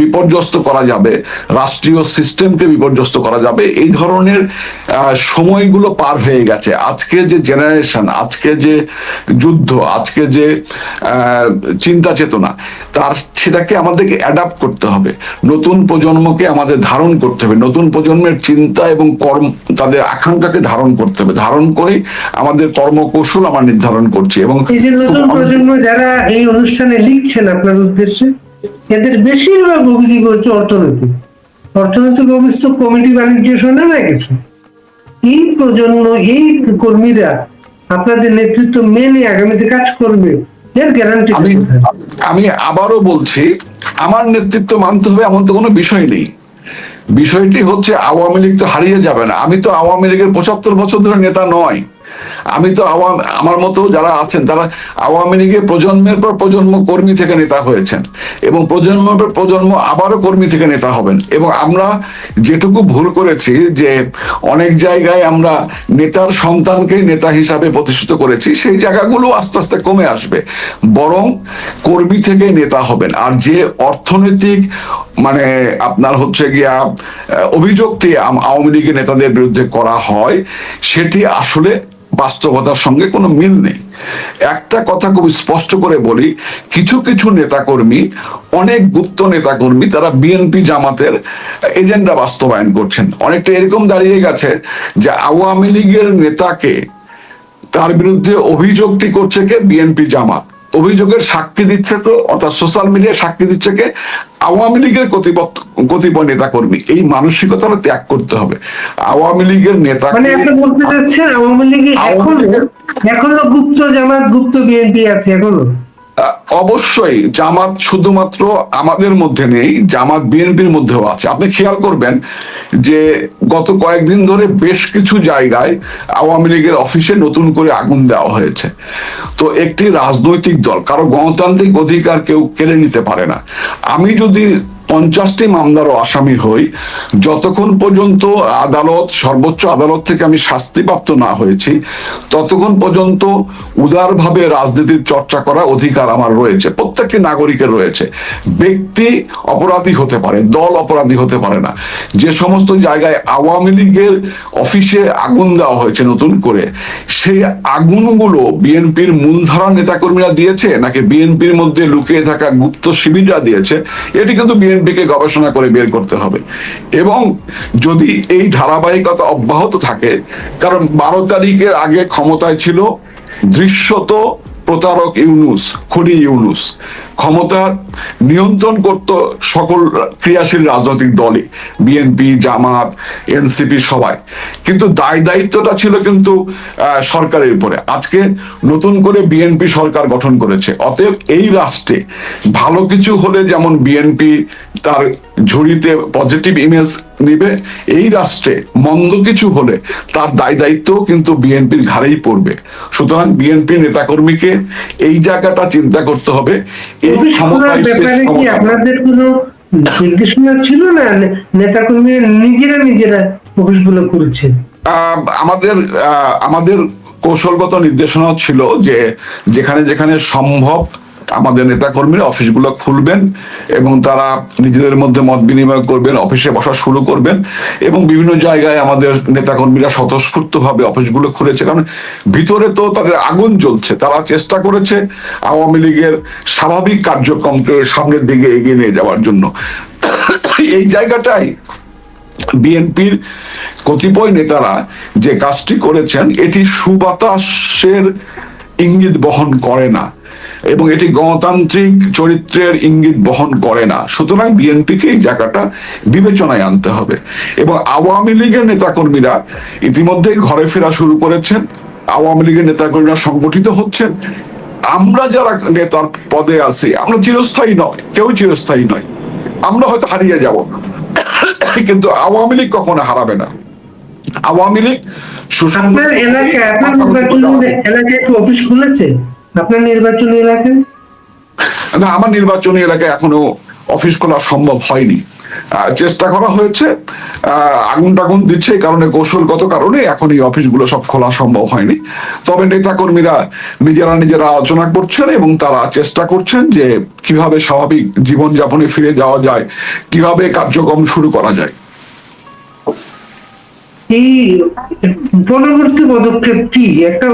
বিপর্যস্ত করা যাবে, রাষ্ট্রীয় সিস্টেমকে বিপর্যস্ত করা যাবে, এই ধরনের সময়গুলো পার হয়ে গেছে। আজকে যে জেনারেশন, আজকে যে যুদ্ধ, আজকে যে চিন্তা চেতনা, সেটাকে আমাদেরকে অ্যাডাপ্ট করতে হবে, নতুন প্রজন্মকে আমাদের ধারণ করতে হবে, নতুন প্রজন্মের চিন্তা এবং কর্ম, তাদের আকাঙ্ক্ষাকে ধারণ করতে হবে, ধারণ করে আমাদের কর্মকৌশল আমরা নির্ধারণ করছি। এবং এই যে নতুন প্রজন্ম যারা এই অনুষ্ঠানে লিখছেন আপনার উদ্দেশ্যে, এদের বেশিরভাগ অভিযোগ হচ্ছে অর্থনৈতিক অভিযোগ, কমিটি বাণিজ্য শোনে না কিছু। এই প্রজন্ম, এই কর্মীরা আপনাদের নেতৃত্ব মেনে আগামীতে কাজ করবে, এর গ্যারান্টি? আমি আবারও বলছি, আমার নেতৃত্ব মানতে হবে এমন তো কোনো বিষয় নেই। বিষয়টি হচ্ছে আওয়ামী লীগ তো হারিয়ে যাবে না। আমি তো আওয়ামী লীগের 75 বছর ধরে নেতা নয়। আমি তো আমার মতো যারা আছেন তারা আওয়ামী লীগের প্রজন্মের পর প্রজন্ম কর্মী থেকে নেতা হয়েছেন এবং প্রজন্মের পর প্রজন্ম আবারও কর্মী থেকে নেতা হবেন। এবং আমরা যেটুকু ভুল করেছি যে অনেক জায়গায় আমরা নেতার সন্তানকে নেতা হিসাবে প্রতিষ্ঠিত করেছি, সেই জায়গাগুলো আস্তে আস্তে কমে আসবে, বরং কর্মী থেকে নেতা হবেন। আর যে অর্থনৈতিক আপনার হচ্ছে গিয়া অভিযোগটি আওয়ামী লীগের নেতাদের বিরুদ্ধে করা হয়, সেটি আসলে বাস্তবতার সঙ্গে কোনো মিল নেই। একটা কথা খুব স্পষ্ট করে বলি, কিছু কিছু নেতাকর্মী, অনেক গুপ্ত নেতাকর্মী, তারা বিএনপি জামাতের এজেন্ডা বাস্তবায়ন করছেন। অনেকটা এরকম দাঁড়িয়ে গেছে যে আওয়ামী লীগের নেতাকে, তার বিরুদ্ধে অভিযোগটি করছে কে? বিএনপি জামাত। অভিযোগের সাক্ষী দিচ্ছে তো, অর্থাৎ সোশ্যাল মিডিয়ায় সাক্ষী দিচ্ছে কে? আওয়ামী লীগের কতিপয় নেতা কর্মী। এই মানসিকতাটা ত্যাগ করতে হবে। আওয়ামী লীগের নেতা বলতে চাচ্ছেন আওয়ামী লীগে এখনো গুপ্ত জামাত, গুপ্ত বিএনপি আছে এখনো? অবশ্যই জামাত শুধুমাত্র আমাদের মধ্যে নেই, জামাত বিএনপির মধ্যেও আছে। আপনি খেয়াল করবেন যে গত কয়েকদিন ধরে বেশ কিছু জায়গায় আওয়ামী লীগের অফিসে নতুন করে আগুন দেওয়া হয়েছে। তো একটি রাজনৈতিক দল, কারো গণতান্ত্রিক অধিকার কেউ কেড়ে নিতে পারে না। আমি যদি 50টি মামলারও আসামি হই, যতক্ষণ পর্যন্ত সর্বোচ্চ আদালত থেকে আমি শাস্তিপ্রাপ্ত না হয়েছি, ততক্ষণ পর্যন্ত উদারভাবে রাজনীতির চর্চা করার অধিকার আমার রয়েছে, প্রত্যেকটি নাগরিকের রয়েছে। ব্যক্তি অপরাধী হতে পারে, দল অপরাধী হতে পারে না। যে সমস্ত জায়গায় আওয়ামী লীগের অফিসে আগুন দেওয়া হয়েছে নতুন করে, সেই আগুনগুলো বিএনপির মূলধারা নেতাকর্মীরা দিয়েছে নাকি বিএনপির মধ্যে লুকিয়ে থাকা গুপ্ত শিবিররা দিয়েছে, এটি কিন্তু বিএনপিকে গবেষণা করে বের করতে হবে। এবং যদি এই ধারাবাহিকতা অব্যাহত থাকে, কারণ 12 তারিখের আগে ক্ষমতায় ছিল দৃশ্যত প্রতারক ইউনূস, খুনি ইউনূস, ক্ষমতা নিয়ন্ত্রণ করত সকল ক্রিয়াশীল রাজনৈতিক দলই, বিএনপি, জামাত, এনসিপি সবাই, কিন্তু দায়িত্বটা ছিল কিন্তু সরকারের উপরে। আজকে নতুন করে বিএনপি সরকার গঠন করেছে। অতএব এই রাষ্ট্রে ভালো কিছু হলে যেমন বিএনপি তার ঝুড়িতে পজিটিভ ইমেজ নিবে। এই রাষ্ট্রে মন্দ কিছু হলে তার দায় দায়িত্ব কিন্তু বিএনপির ঘাড়েই পড়বে। সুতরাং বিএনপি নেতাকর্মীকে এই জায়গাটা চিন্তা করতে হবে। এই অফিস খোলার ক্ষমতায় শেষ ব্যাপারে কি ক্ষমতা। আপনাদের কোনো নির্দেশনা ছিল না? নেতাকর্মীরা নিজেরা অফিসগুলো করছে? আমাদের কৌশলগত নির্দেশনা ছিল যে যেখানে যেখানে সম্ভব আমাদের নেতাকর্মীরা অফিসগুলো খুলবেন এবং তারা নিজেদের মধ্যে মত বিনিময় করবেন, অফিসে বসা শুরু করবেন এবং বিভিন্ন জায়গায় আমাদের নেতাকর্মীরা স্বতঃস্ফূর্তভাবে অফিসগুলো খুলেছে। কারণ ভিতরে তো তাদের আগুন জ্বলছে। তারা চেষ্টা করেছে আওয়ামী লীগের স্বাভাবিক কার্যক্রমকে সামনের দিকে এগিয়ে নিয়ে যাওয়ার জন্য। এই জায়গাটাই বিএনপির কতিপয় নেতারা যে কাজটি করেছেন এটি সুবাতাসের ইঙ্গিত বহন করে না এবং এটি গণতান্ত্রিক চরিত্রের ইঙ্গিত বহন করে না। সুতরাং বিএনপিকে এই জায়গাটা বিবেচনায় আনতে হবে এবং আওয়ামী লীগের নেতাকর্মীরা ইতিমধ্যেই ঘরে ফেরা শুরু করেছেন। আওয়ামী লীগের নেতাকর্মীরা সংগঠিত হচ্ছেন। আমরা যারা নেতার পদে আছি আমরা চিরস্থায়ী নয়, কেউ চিরস্থায়ী নয়। আমরা হয়তো হারিয়ে যাব, কিন্তু আওয়ামী লীগ কখনো হারাবে না। আওয়ামী লীগ আপনার এলাকায়, আপনার নির্বাচনী এলাকায় কি অফিস খুলেছে আপনার নির্বাচনী এলাকায়? না, আমার নির্বাচনী এলাকায় এখনো অফিস খোলা সম্ভব হয়নি। চেষ্টা করা হয়েছে, আগুন টাগুন দিচ্ছে, এই কারণে কৌশলগত কারণে এখন এই অফিসগুলো সব খোলা সম্ভব হয়নি। তবে নেতাকর্মীরা নিজেরা আলোচনা করছেন এবং তারা চেষ্টা করছেন যে কিভাবে স্বাভাবিক জীবনযাপনে ফিরে যাওয়া যায়, কিভাবে কার্যক্রম শুরু করা যায়। এই পরবর্তী পদক্ষেপ কি? একটা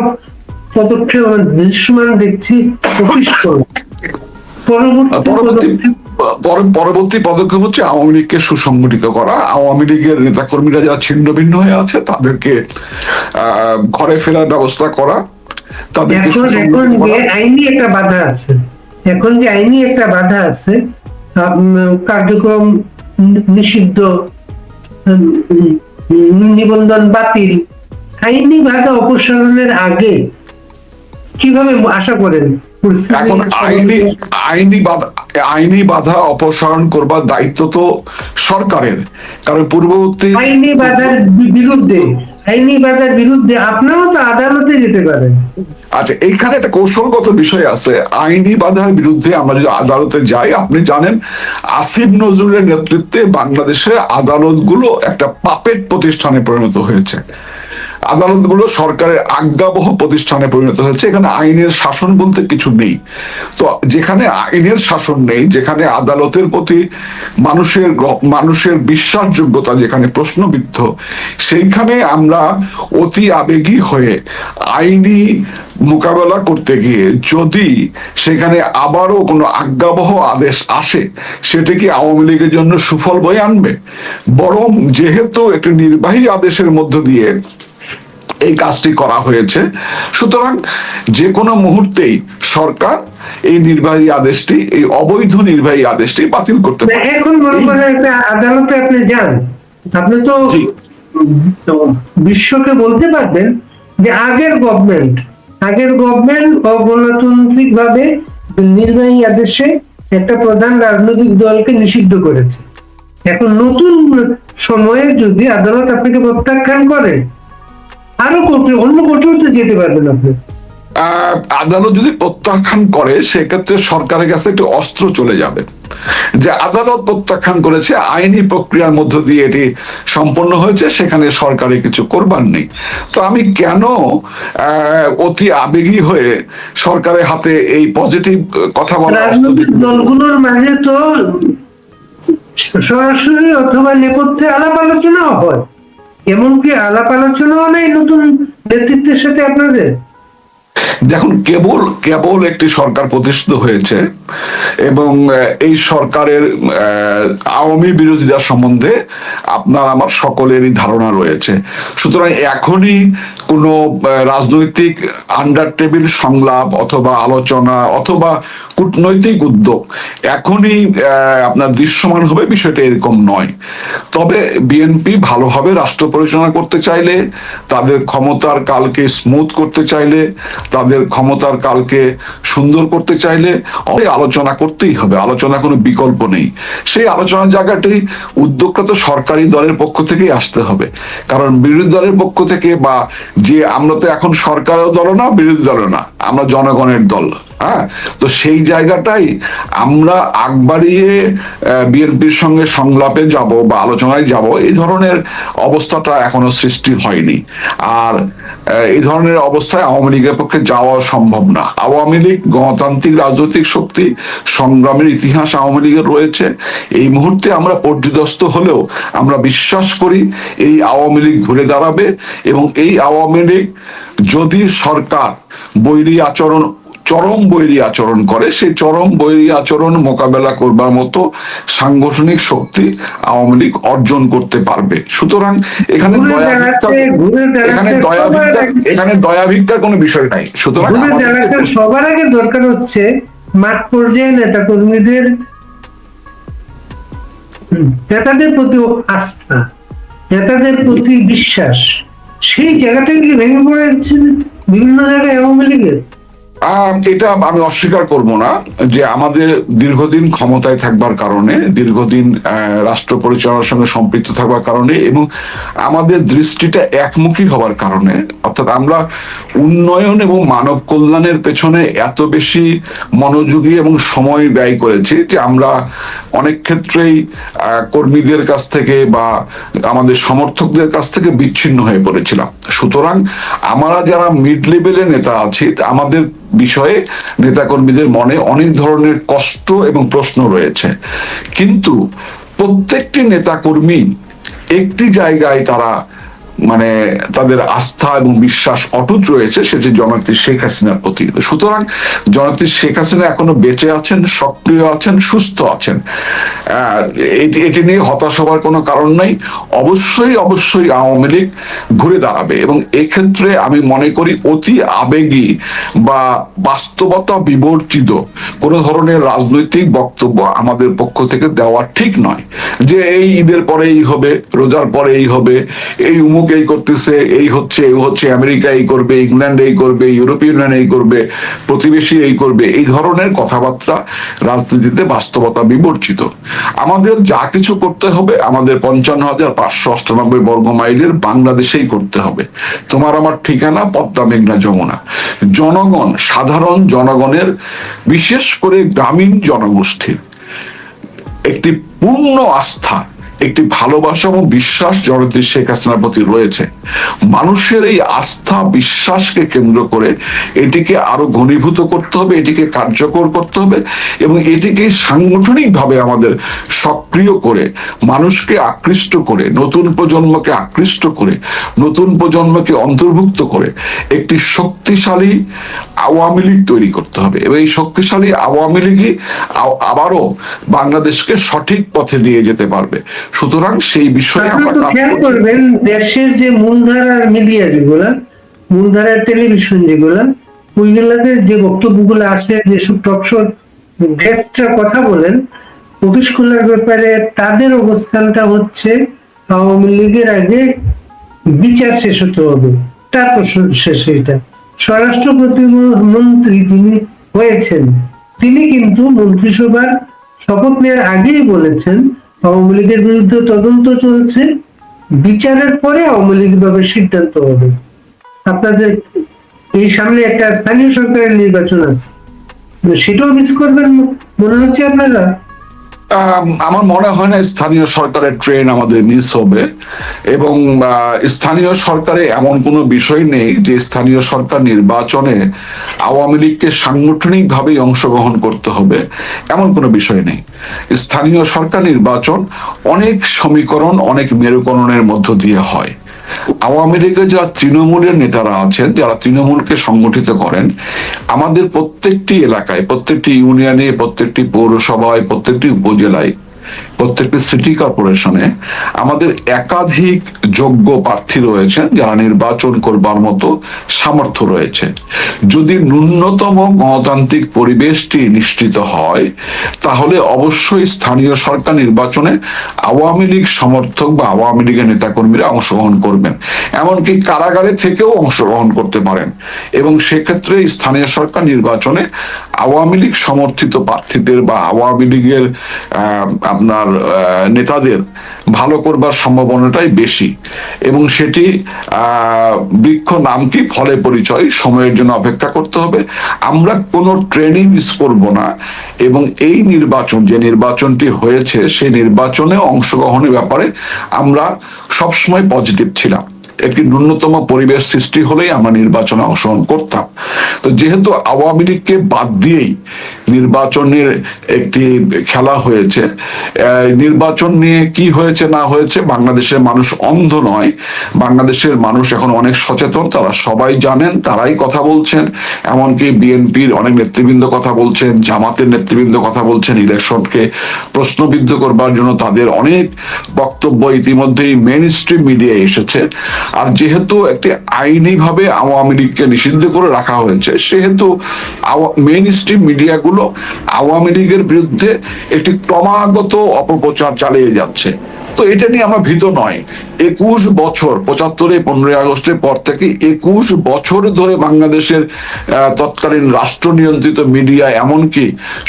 পদক্ষেপ দৃশ্যমান দেখছি, অফিস খোলা। পরবর্তী পদক্ষেপ হচ্ছে আওয়ামী লীগকে সুসংগঠিত করা। আওয়ামী লীগের নেতাকর্মীরা যারা ছিন্ন ভিন্ন হয়ে আছে তাদেরকে ঘরে ফেরার ব্যবস্থা করা, তাদেরকে আইনি একটা বাধা আছে। এখন যে আইনি একটা বাধা আছে, কার্যক্রম নিষিদ্ধ, নিবন্ধন বাতিল, আইনি বাধা অপসারণের আগে কিভাবে আশা করেন? এখন আইনি বাধা অপসারণ করবার দায়িত্ব তো সরকারের। কারণ পূর্ববর্তী আইনি বাধার বিরুদ্ধে আপনারাও তো আদালতে যেতে পারেন। আচ্ছা, এইখানে একটা কৌশলগত বিষয় আছে। আইনি বাধার বিরুদ্ধে আমরা যদি আদালতে যাই, আপনি জানেন আসিফ নজরুলের নেতৃত্বে বাংলাদেশে আদালতগুলো একটা পাপেট প্রতিষ্ঠানে পরিণত হয়েছে। আদালতগুলো সরকারের আজ্ঞাবহ প্রতিষ্ঠানে পরিণত হয়েছে। এখানে আইনের শাসন বলতে কিছু নেই। তো যেখানে আইনের শাসন নেই, যেখানে আদালতের প্রতি মানুষের বিশ্বাসযোগ্যতা যেখানে প্রশ্নবিদ্ধ, সেইখানে আমরা অতি আবেগী হয়ে আইনি মোকাবেলা করতে গিয়ে যদি সেখানে আবারও কোনো আজ্ঞাবহ আদেশ আসে, সেটা কি আওয়ামী লীগের জন্য সুফল বয়ে আনবে? বরং যেহেতু একটি নির্বাহী আদেশের মধ্য দিয়ে এই কাজটি করা হয়েছে, সুতরাং যে কোনো মুহূর্তেই সরকার এই নির্বাহী আদেশটি, এই অবৈধ নির্বাহী আদেশটি বাতিল করতে পারে। এখন মনে করেন একটা আদালতে আপনি যান, আপনি তো বিশ্বকে বলতে পারবেন যে আগের গভর্নমেন্ট অগণতান্ত্রিক ভাবে নির্বাহী আদেশে একটা প্রধান রাজনৈতিক দলকে নিষিদ্ধ করেছে। এখন নতুন সময়ে যদি আদালত আপনাকে প্রত্যাখ্যান করে, আরো অন্য কোর্টেও তো যেতে পারবেন আপনি। আদালত যদি প্রত্যাখ্যান করে, সেক্ষেত্রে সরকারের কাছে একটি অস্ত্র চলে যাবে যে আদালত প্রত্যাখ্যান করেছে, আইনি প্রক্রিয়ার মধ্য দিয়ে এটি সম্পন্ন হয়েছে, সেখানে সরকারের কিছু করবার নেই। তো আমি কেন অতি আবেগী হয়ে সরকারের হাতে এই পজিটিভ কথা বলা? রাজনৈতিক দলগুলোর মাঝে তো সরাসরি অথবা নেপথ্যে আলাপ আলোচনাও হয়, এমনকি আলাপ আলোচনাও নেই নতুন নেতৃত্বের সাথে আপনাদের? দেখুন, কেবল একটি সরকার প্রতিষ্ঠিত হয়েছে এবং এই সরকারের আওয়ামী বিরোধিতা সম্বন্ধে আপনার আমার সকলেরই ধারণা রয়েছে। সুতরাং এখনই কোনো রাজনৈতিক আন্ডার টেবিল সংলাপ অথবা আলোচনা অথবা কূটনৈতিক উদ্যোগ এখনই আপনার দৃশ্যমান হবে, বিষয়টা এরকম নয়। তবে বিএনপি ভালোভাবে রাষ্ট্র পরিচালনা করতে চাইলে, তাদের ক্ষমতার কালকে স্মুথ করতে চাইলে, তাদের ক্ষমতার কালকে সুন্দর করতে চাইলে আলোচনা করতেই হবে, আলোচনা কোনো বিকল্প নেই। সেই আলোচনার জায়গাটি উদ্যোগটা তো সরকারি দলের পক্ষ থেকেই আসতে হবে, কারণ বিরোধী দলের পক্ষ থেকে বা যে আমরা তো এখন সরকারের দল না, বিরোধী দল না, আমরা জনগণের দল। হ্যাঁ, তো সেই জায়গাটাই আমরা আগ বাড়িয়ে বিএনপির সঙ্গে সংলাপে যাব বা আলোচনায় যাব, এই ধরনের অবস্থাটা এখনো সৃষ্টি হয়নি। আর এই ধরনের অবস্থায় আওয়ামী লীগের পক্ষে যাওয়া সম্ভব না। আওয়ামী লীগ গণতান্ত্রিক রাজনৈতিক শক্তি, সংগ্রামের ইতিহাস আওয়ামী লীগের রয়েছে। এই মুহূর্তে আমরা পর্যুদস্ত হলেও আমরা বিশ্বাস করি এই আওয়ামী লীগ ঘুরে দাঁড়াবে, এবং এই আওয়ামী লীগ যদি সরকার চরম বৈরী আচরণ করে, সেই চরম বৈরী আচরণ মোকাবেলা করবার মতো সাংগঠনিক শক্তি আওয়ামী লীগ অর্জন করতে পারবে। সুতরাং এখানে দয়া ভিক্ষার কোনো বিষয় নাই। সুতরাং সবার আগে দরকার হচ্ছে মাঠ পর্যায়ে নেতা কর্মীদের নেতাদের প্রতি আস্থা, নেতাদের প্রতি বিশ্বাস, সেই জায়গাটাই ভেঙে পড়ে যাচ্ছে বিভিন্ন জায়গায় আওয়ামী লীগের। এটা আমি অস্বীকার করব না যে আমাদের দীর্ঘদিন ক্ষমতায় থাকবার কারণে, দীর্ঘদিন রাষ্ট্র পরিচালনার সঙ্গে সম্পৃক্ত থাকবার কারণে এবং আমাদের দৃষ্টিটা একমুখী হবার কারণে, অর্থাৎ আমরা উন্নয়ন এবং মানব কল্যাণের পেছনে এত বেশি মনোযোগী এবং সময় ব্যয় করেছি যে আমরা অনেক ক্ষেত্রেই কর্মীদের কাছ থেকে বা আমাদের সমর্থকদের কাছ থেকে বিচ্ছিন্ন হয়ে পড়েছিলাম। সুতরাং আমরা যারা মিড লেভেলের নেতা আছি, আমাদের বিষয়ে নেতাকর্মীদের মনে অনেক ধরনের কষ্ট এবং প্রশ্ন রয়েছে, কিন্তু প্রত্যেকটি নেতাকর্মী একটি জায়গায় তারা মানে তাদের আস্থা এবং বিশ্বাস অটুট রয়েছে, সেটি জননেত্রী শেখ হাসিনার প্রতি। সুতরাং জননেত্রী শেখ হাসিনা এখনো বেঁচে আছেন, সক্রিয় আছেন, সুস্থ আছেন, এটি নিয়ে হতাশ হওয়ার কোনো কারণ নাই। অবশ্যই আওয়ামী লীগ ঘুরে দাঁড়াবে, এবং এক্ষেত্রে আমি মনে করি অতি আবেগী বা বাস্তবতা বিবর্জিত কোন ধরনের রাজনৈতিক বক্তব্য আমাদের পক্ষ থেকে দেওয়া ঠিক নয়। যে এই ঈদের পরে এই হবে, রোজার পরে এই হবে, এই উমুক এই করতেছে, এই হচ্ছে আমেরিকা এই করবে, ইংল্যান্ড এই করবে, ইউরোপিয়ান ইউনিয়ন এই করবে, প্রতিবেশী এই করবে, এই ধরনের কথাবার্তা রাজনীতিতে বাস্তবতা বিবর্জিত। আমাদের যা কিছু করতে হবে আমাদের 55,598 বর্গ মাইলের বাংলাদেশেই করতে হবে। তোমার আমার ঠিকানা পদ্মা মেঘনা যমুনা। জনগণ, সাধারণ জনগণের, বিশেষ করে গ্রামীণ জনগোষ্ঠীর একটি পূর্ণ আস্থা, একটি ভালোবাসা এবং বিশ্বাস জননেত্রী শেখ হাসিনার প্রতি রয়েছে। মানুষের এই আস্থা বিশ্বাসকে কেন্দ্র করে এটিকে আরো ঘনীভূত করতে হবে, এটিকে কার্যকর করতে হবে, এবং এটিকে সাংগঠনিকভাবে আমাদের সক্রিয় করে মানুষকে আকৃষ্ট করে, নতুন প্রজন্মকে আকৃষ্ট করে, নতুন প্রজন্মকে অন্তর্ভুক্ত করে একটি শক্তিশালী আওয়ামী লীগ তৈরি করতে হবে, এবং এই শক্তিশালী আওয়ামী লীগই আবারও বাংলাদেশকে সঠিক পথে নিয়ে যেতে পারবে। সুতরাং সেই বিষয়ে আমরা খেয়াল করবেন, দেশের যে মূলধারার মিডিয়া যেগুলা, মূলধারার টেলিভিশন যেগুলা, ওইগুলাতে যে বক্তব্যগুলো আসে, যেসব টকশো গেস্টরা কথা বলেন অফিস খোলার ব্যাপারে, তাদের অবস্থানটা হচ্ছে আওয়ামী লীগের আগে বিচার শেষ হতে হবে, তারপর শেষ। এটা স্বরাষ্ট্র প্রতিমন্ত্রী যিনি হয়েছেন, তিনি কিন্তু মন্ত্রিসভার শপথ নেওয়ার আগেই বলেছেন আওয়ামী লীগের বিরুদ্ধে তদন্ত চলছে, বিচারের পরে আওয়ামী লীগ ভাবে সিদ্ধান্ত হবে। আপনাদের এই সামনে একটা স্থানীয় সরকারের নির্বাচন আছে, সেটাও মিস করবেন মনে হচ্ছে আপনারা? আমার মনে হয় না স্থানীয় সরকারের ট্রেন আমাদের মিস হবে, এবং স্থানীয় সরকারে এমন কোনো বিষয় নেই যে স্থানীয় সরকার নির্বাচনে আওয়ামী লীগকে সাংগঠনিকভাবেই অংশগ্রহণ করতে হবে, এমন কোনো বিষয় নেই। স্থানীয় সরকার নির্বাচন অনেক সমীকরণ, অনেক মেরুকরণের মধ্য দিয়ে হয়। আওয়ামী লীগের যারা তৃণমূলের নেতারা আছেন, যারা তৃণমূলকে সংগঠিত করেন, আমাদের প্রত্যেকটি এলাকায়, প্রত্যেকটি ইউনিয়নে, প্রত্যেকটি পৌরসভায়, প্রত্যেকটি উপজেলায় প্রত্যেকটি সিটি কর্পোরেশনে আমাদের একাধিক যোগ্য প্রার্থী রয়েছেন যারা নির্বাচন করবার মতো সামর্থ্য রয়েছে। যদি ন্যূনতম গণতান্ত্রিক পরিবেশটি নিশ্চিত হয় তাহলে অবশ্যই স্থানীয় সরকার নির্বাচনে আওয়ামী লীগ সমর্থক বা আওয়ামী লীগের নেতাকর্মীরা অংশগ্রহণ করবেন, এমনকি কারাগারে থেকেও অংশগ্রহণ করতে পারেন। এবং সেক্ষেত্রে স্থানীয় সরকার নির্বাচনে আওয়ামী লীগ সমর্থিত প্রার্থীদের বা আওয়ামী লীগের আপনার নেতাদের ভালো করবার সম্ভাবনাটাই বেশি। এবং সেটি বৃক্ষ নাম কি ফলে পরিচয়, সময়ের জন্য অপেক্ষা করতে হবে। আমরা কোনো ট্রেনিং মিস করব না এবং এই নির্বাচন, যে নির্বাচনটি হয়েছে সেই নির্বাচনে অংশগ্রহণের ব্যাপারে আমরা সবসময় পজিটিভ ছিলাম। একটি ন্যূনতম পরিবেশ সৃষ্টি হলেই আমরা নির্বাচনে অংশগ্রহণ করতাম। তো যেহেতু আওয়ামী লীগকে বাদ দিয়েই নির্বাচনের একটি খেলা হয়েছে, নির্বাচন নিয়ে কি হয়েছে না হয়েছে বাংলাদেশের মানুষ অন্ধ নয়, বাংলাদেশের মানুষ এখন অনেক সচেতন, তারা সবাই জানেন, তারাই কথা বলছেন। এমনকি বিএনপির অনেক নেতৃবৃন্দ কথা বলছেন, জামাতের নেতৃবৃন্দ কথা বলছেন, ইলেকশনকে প্রশ্নবিদ্ধ করবার জন্য তাদের অনেক বক্তব্য ইতিমধ্যেই মেইন স্ট্রিম মিডিয়ায় এসেছে। আর যেহেতু একটি আইনিভাবে আওয়ামী লীগকে নিষিদ্ধ করে রাখা হয়েছে, সেহেতু মেইন স্ট্রিম মিডিয়াগুলো আওয়ামী লীগের বিরুদ্ধে একটি ক্রমাগত অপপ্রচার চালিয়ে যাচ্ছে। তো এটা নিয়ে আমরা ভীত নয়। 21 বছর 75-এ 15ই আগস্টের পর থেকে 21 বছর ধরে বাংলাদেশের তৎকালীন রাষ্ট্র নিয়ন্ত্রিত মিডিয়া, এমনকি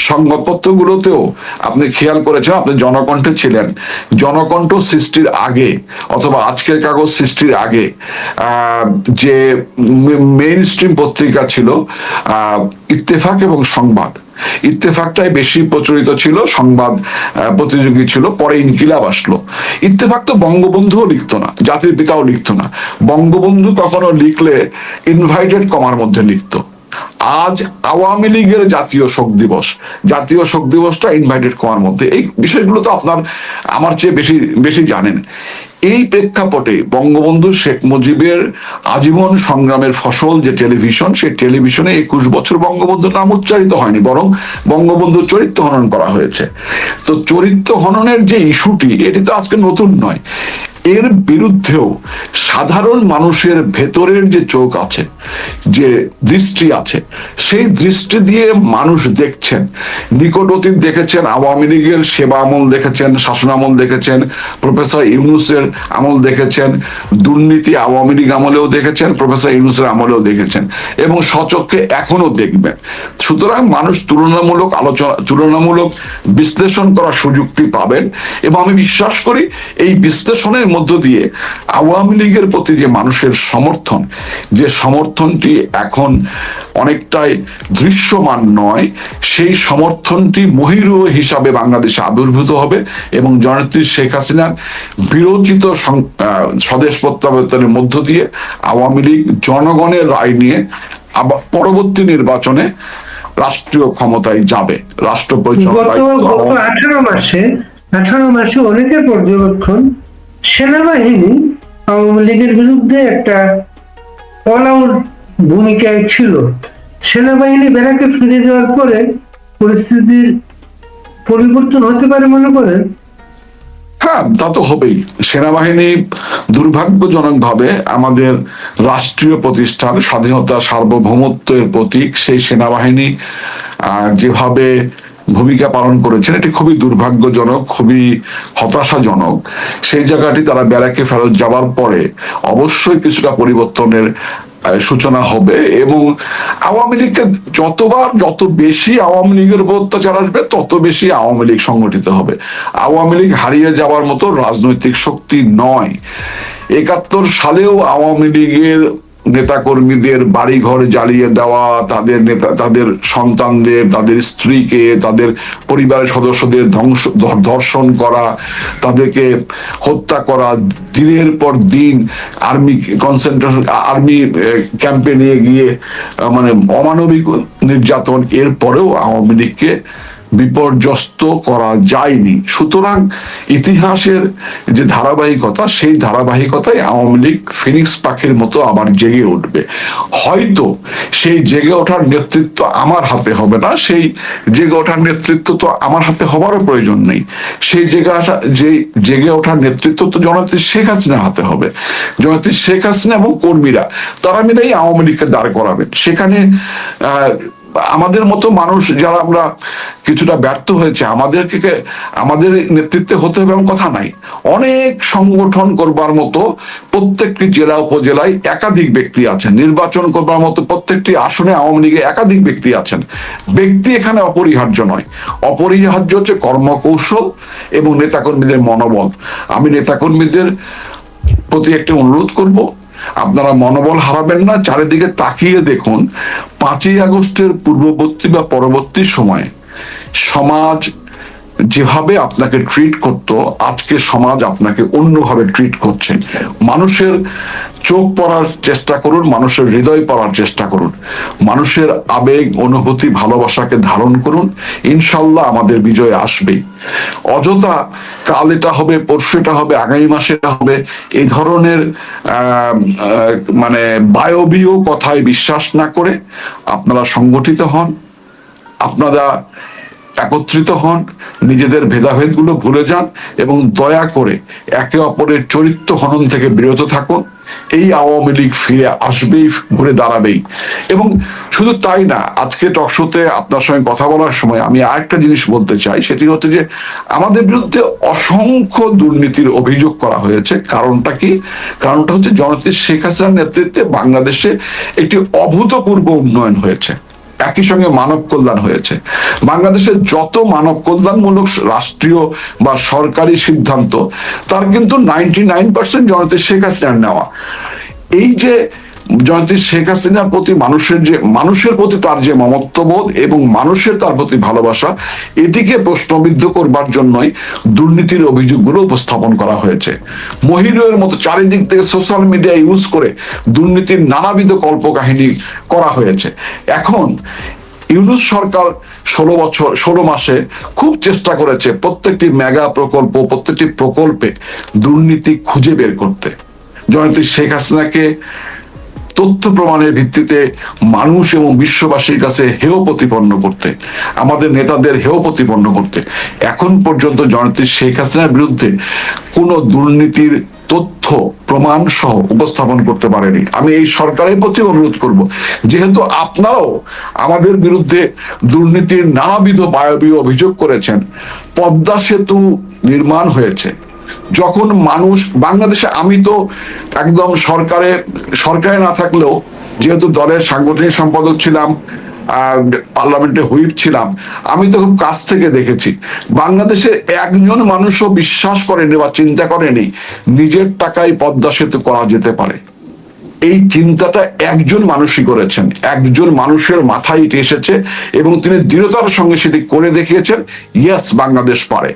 সংবাদপত্রগুলোতেও আপনি খেয়াল করেছেন, আপনি জনকণ্ঠে ছিলেন, জনকণ্ঠ সৃষ্টির আগে অথবা আজকের কাগজ সৃষ্টির আগে যে মেইন স্ট্রিম পত্রিকা ছিল ইত্তেফাক এবং সংবাদ, ইত্তেফাকটাই বেশি প্রচলিত ছিল, সংবাদ প্রতিযোগী ছিল, পরে ইনকিলাব আসলো। ইত্তেফাক তো বঙ্গবন্ধুও লিখতো না, জাতির পিতাও লিখতো না। বঙ্গবন্ধু কখনো লিখলে ইনভাইটেড কমার মধ্যে লিখতো। আজ আওয়ামী লীগের জাতীয় শোক দিবস, জাতীয় শোক দিবসটা ইনভাইটেড কমার মধ্যে। এই বিষয়গুলো তো আপনার আমার চেয়ে বেশি বেশি জানেন। এই প্রেক্ষাপটে বঙ্গবন্ধু শেখ মুজিবের আজীবন সংগ্রামের ফসল যে টেলিভিশন, সেই টেলিভিশনে 21 বছর বঙ্গবন্ধুর নাম উচ্চারিত হয়নি, বরং বঙ্গবন্ধুর চরিত্র হনন করা হয়েছে। তো চরিত্র হননের যে ইস্যুটি, এটি তো আজকে নতুন নয়। এর বিরুদ্ধেও সাধারণ মানুষের ভেতরের যে চোখ আছে, যে দৃষ্টি আছে, সেই দৃষ্টি দিয়ে মানুষ দেখছেন। নিকট অতীত দেখেছেন, আওয়ামী লীগের সেবা আমল দেখেছেন, শাসন আমল দেখেছেন, প্রফেসর ইউনূসের আমল দেখেছেন, দুর্নীতি আওয়ামী লীগ আমলেও দেখেছেন, প্রফেসর ইউনূসের আমলেও দেখেছেন এবং স্বচক্ষে এখনো দেখবেন। সুতরাং মানুষ তুলনামূলক আলোচনা, তুলনামূলক বিশ্লেষণ করার সুযোগটি পাবেন। এবং আমি বিশ্বাস করি এই বিশ্লেষণের মধ্য দিয়ে আওয়ামী লীগের প্রতি যে মানুষের সমর্থন, যে সমর্থনটি এখন অনেকটাই দৃশ্যমান নয়, সেই সমর্থনটি মহিরু হিসাবে বাংলাদেশে আবির্ভূত হবে এবং জননেত্রী শেখ হাসিনার বিরোচিত স্বদেশ প্রত্যাবর্তনের মধ্য দিয়ে আওয়ামী লীগ জনগণের রায় নিয়ে আবার পরবর্তী নির্বাচনে রাষ্ট্রীয় ক্ষমতায় যাবে। রাষ্ট্র পরিচালনা 18 মাসে অনেকের পর্যবেক্ষণ, সেনাবাহিনী আওয়ামী লীগের বিরুদ্ধে একটা অল আউট ভূমিকায় ছিল। সেনাবাহিনী ব্যারাকে ফিরে যাওয়ার পরে পরিস্থিতির পরিবর্তন হতে পারে মনে করেন? হ্যাঁ, তা তো হবেই। সেনাবাহিনী দুর্ভাগ্যজনকভাবে আমাদের রাষ্ট্রীয় প্রতিষ্ঠান, স্বাধীনতা সার্বভৌমত্বের প্রতীক, সেই সেনাবাহিনী যেভাবে ভূমিকা পালন করেছেন, এটি খুবই দুর্ভাগ্যজনক, খুবই হতাশাজনক। সেই জায়গাটি তারা ব্যারাকে ফেরত যাওয়ার পরে অবশ্যই কিছুটা পরিবর্তনের সূচনা হবে এবং আওয়ামী লীগকে যত বেশি আওয়ামী লীগের উপর অত্যাচার আসবে, তত বেশি আওয়ামী লীগ সংগঠিত হবে। আওয়ামী লীগ হারিয়ে যাওয়ার মতো রাজনৈতিক শক্তি নয়। 71 সালেও আওয়ামী লীগের নেতাকর্মীদের বাড়িঘর জ্বালিয়ে দেওয়া, তাদের সন্তানদের, তাদের স্ত্রীকে, তাদের পরিবারের সদস্যদের ধর্ষণ করা, তাদেরকে হত্যা করা, দিনের পর দিন আর্মি ক্যাম্পে নিয়ে গিয়ে মানে অমানবিক নির্যাতন, এরপরেও আওয়ামী লীগকে বিপর্যস্ত করা যায়নি। সুতরাং ইতিহাসের যে ধারাবাহিকতা, সেই ধারাবাহিকতায় আওয়ামী লীগ ফিনিক্স পাখির মতো আবার জেগে উঠবে। হয়তো সেই জেগে ওঠার নেতৃত্ব আমার হাতে হবে না, সেই জেগে ওঠার নেতৃত্ব তো আমার হাতে হবারও প্রয়োজন নেই। সেই জেগে ওঠার নেতৃত্ব তো জননেত্রী শেখ হাসিনার হাতে হবে। জননেত্রী শেখ হাসিনা এবং কর্মীরা তারা মিলেই আওয়ামী লীগকে দাঁড় করাবেন। সেখানে আমাদের মতো মানুষ যারা আমরা কিছুটা ব্যর্থ হয়েছে, আমাদের নেতৃত্বে হতে হবে এমন কথা নাই। অনেক সংগঠন করবার মতো প্রত্যেকটি জেলা উপজেলায় একাধিক ব্যক্তি আছেন, নির্বাচন করবার মতো প্রত্যেকটি আসনে আওয়ামী লীগে একাধিক ব্যক্তি আছেন। ব্যক্তি এখানে অপরিহার্য নয়, অপরিহার্য হচ্ছে কর্মকৌশল এবং নেতাকর্মীদের মনোবল। আমি নেতাকর্মীদের প্রতি একটি অনুরোধ করব, আপনারা মনোবল হারাবেন না। চারিদিকে তাকিয়ে দেখুন, 5ই আগস্টের পূর্ববর্তী বা পরবর্তী সময়ে সমাজ যেভাবে আপনাকে ট্রিট করতো, আজকে সমাজ আপনাকে অন্যভাবে ট্রিট করছে। মানুষের চোখ পড়ার চেষ্টা করুন, মানুষের হৃদয় পড়ার চেষ্টা করুন, মানুষের আবেগ, অনুভূতি, ভালোবাসাকে ধারণ করুন। ইনশাল্লাহ আমাদের বিজয় আসবেই। অযথা কাল এটা হবে, পরশু এটা হবে, আগামী মাসে এটা হবে, এই ধরনের মানে বায়বীয় কথায় বিশ্বাস না করে আপনারা সংগঠিত হন, আপনারা একত্রিত হন, নিজেদের ভেদাভেদগুলো ভুলে যান এবং দয়া করে একে অপরের চরিত্র হনন থেকে বিরত থাকুন। এই আওয়ামী লীগ ফিরে আসবেই, ঘুরে দাঁড়াবেই। এবং শুধু তাই না, আজকে টকশোতে আপনার সঙ্গে কথা বলার সময় আমি আরেকটা জিনিস বলতে চাই, সেটি হচ্ছে যে আমাদের বিরুদ্ধে অসংখ্য দুর্নীতির অভিযোগ করা হয়েছে। কারণটা কি? কারণটা হচ্ছে জননেত্রী শেখ হাসিনার নেতৃত্বে বাংলাদেশে একটি অভূতপূর্ব উন্নয়ন হয়েছে, একই সঙ্গে মানব কল্যাণ হয়েছে। বাংলাদেশের যত মানব কল্যাণমূলক রাষ্ট্রীয় বা সরকারি সিদ্ধান্ত, তার কিন্তু 99% জননেত্রী শেখ হাসিনার নেওয়া। এই যে জয়ন্তী শেখ হাসিনার প্রতি মানুষের প্রতি তার যে মমত্ববোধ এবং মানুষের তার প্রতি ভালোবাসা, এটিকে প্রশ্নবিদ্ধ করবার জন্যই দুর্নীতির অভিযোগগুলো উপস্থাপন করা হয়েছে। মহিরের মতো চারিদিক থেকে সোশ্যাল মিডিয়া ইউজ করে দুর্নীতির নানাবিধ কল্পকাহিনী করা হয়েছে। এখন ইউনূস সরকার 16 মাসে খুব চেষ্টা করেছে প্রত্যেকটি মেগা প্রকল্প, প্রত্যেকটি প্রকল্পে দুর্নীতি খুঁজে বের করতে, জয়ন্তী শেখ হাসিনাকে তথ্য প্রমাণের ভিত্তিতে মানুষ এবং বিশ্ববাসীর কাছে হেয় প্রতিপন্ন করতে, আমাদের নেতাদের হেয় প্রতিপন্ন করতে। এখন পর্যন্ত জয়ন্তী শেখ হাসিনার বিরুদ্ধে কোনো দুর্নীতির তথ্য প্রমাণ সহ উপস্থাপন করতে পারেনি। আমি এই সরকারের প্রতি অনুরোধ করব, যেহেতু আপনারাও আমাদের বিরুদ্ধে দুর্নীতির নানাবিধ বায়বীয় অভিযোগ করেছেন, পদ্মা সেতু নির্মাণ হয়েছে যখন মানুষ বাংলাদেশে, আমি তো একদম সরকারে না থাকলেও যেহেতু দলের সাংগঠনিক সম্পাদক ছিলাম, পার্লামেন্টে হুইপ ছিলাম, আমি তো খুব কাছ থেকে দেখেছি বাংলাদেশে একজন মানুষও বিশ্বাস করেনি বা চিন্তা করেনি নিজের টাকায় পদ্মা সেতু করা যেতে পারে। এই চিন্তাটা একজন মানুষই করেছেন, একজন মানুষের মাথায় এটি এসেছে এবং তিনি দৃঢ়তার সঙ্গে সেটি করে দেখিয়েছেন। ইয়েস, বাংলাদেশ পারে।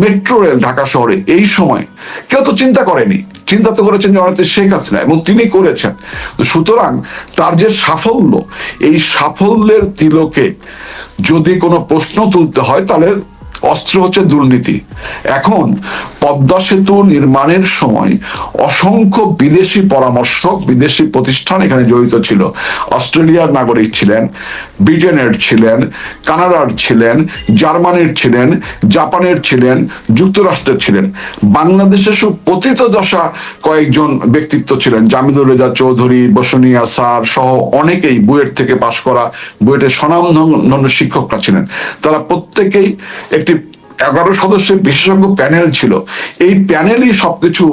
মেট্রো রেল ঢাকা শহরে এই সময় কেউ তো চিন্তা করেনি, চিন্তা তো করেছেন জননেত্রী শেখ হাসিনা এবং তিনি করেছেন। সুতরাং তার যে সাফল্য, এই সাফল্যের তিলকে যদি কোনো প্রশ্ন তুলতে হয় তাহলে অস্ত্র হচ্ছে দুর্নীতি। এখন পদ্মা সেতু নির্মাণের সময় অসংখ্য বিদেশি পরামর্শক, বিদেশি প্রতিষ্ঠান এখানে জড়িত ছিল। অস্ট্রেলিয়ার নাগরিক ছিলেন, ব্রিটেনের ছিলেন, কানাডার ছিলেন, জার্মানির ছিলেন, জাপানের ছিলেন, যুক্তরাষ্ট্রের ছিলেন। বাংলাদেশের পতিতদশা কয়েকজন ব্যক্তিত্ব ছিলেন, জামিদুর রেজা চৌধুরী, বসুনিয়া স্যার সহ অনেকেই বুয়েট থেকে পাশ করা, বুয়েটের স্বনামধন্য শিক্ষকরা ছিলেন। তারা প্রত্যেকেই একটি 11 সদস্যের বিশেষজ্ঞ প্যানেল ছিল। এই প্যানেলই সবকিছু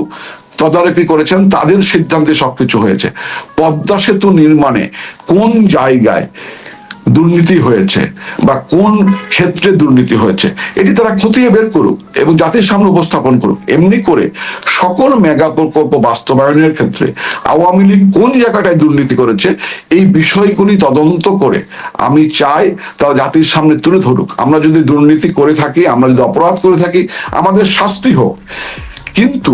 তদারকি করেছেন, তাদের সিদ্ধান্তে সবকিছু হয়েছে। পদ্মা সেতু নির্মাণে কোন জায়গায় দুর্নীতি হয়েছে বা কোন ক্ষেত্রে দুর্নীতি হয়েছে এটি তারা খতিয়ে বের করুক এবং জাতির সামনে উপস্থাপন করুক। এমনি করে সকল মেগা প্রকল্প বাস্তবায়নের ক্ষেত্রে আওয়ামী লীগ কোন জায়গাটায় দুর্নীতি করেছে এই বিষয়গুলি তদন্ত করে আমি চাই তারা জাতির সামনে তুলে ধরুক। আমরা যদি দুর্নীতি করে থাকি, আমরা যদি অপরাধ করে থাকি, আমাদের শাস্তি হোক। কিন্তু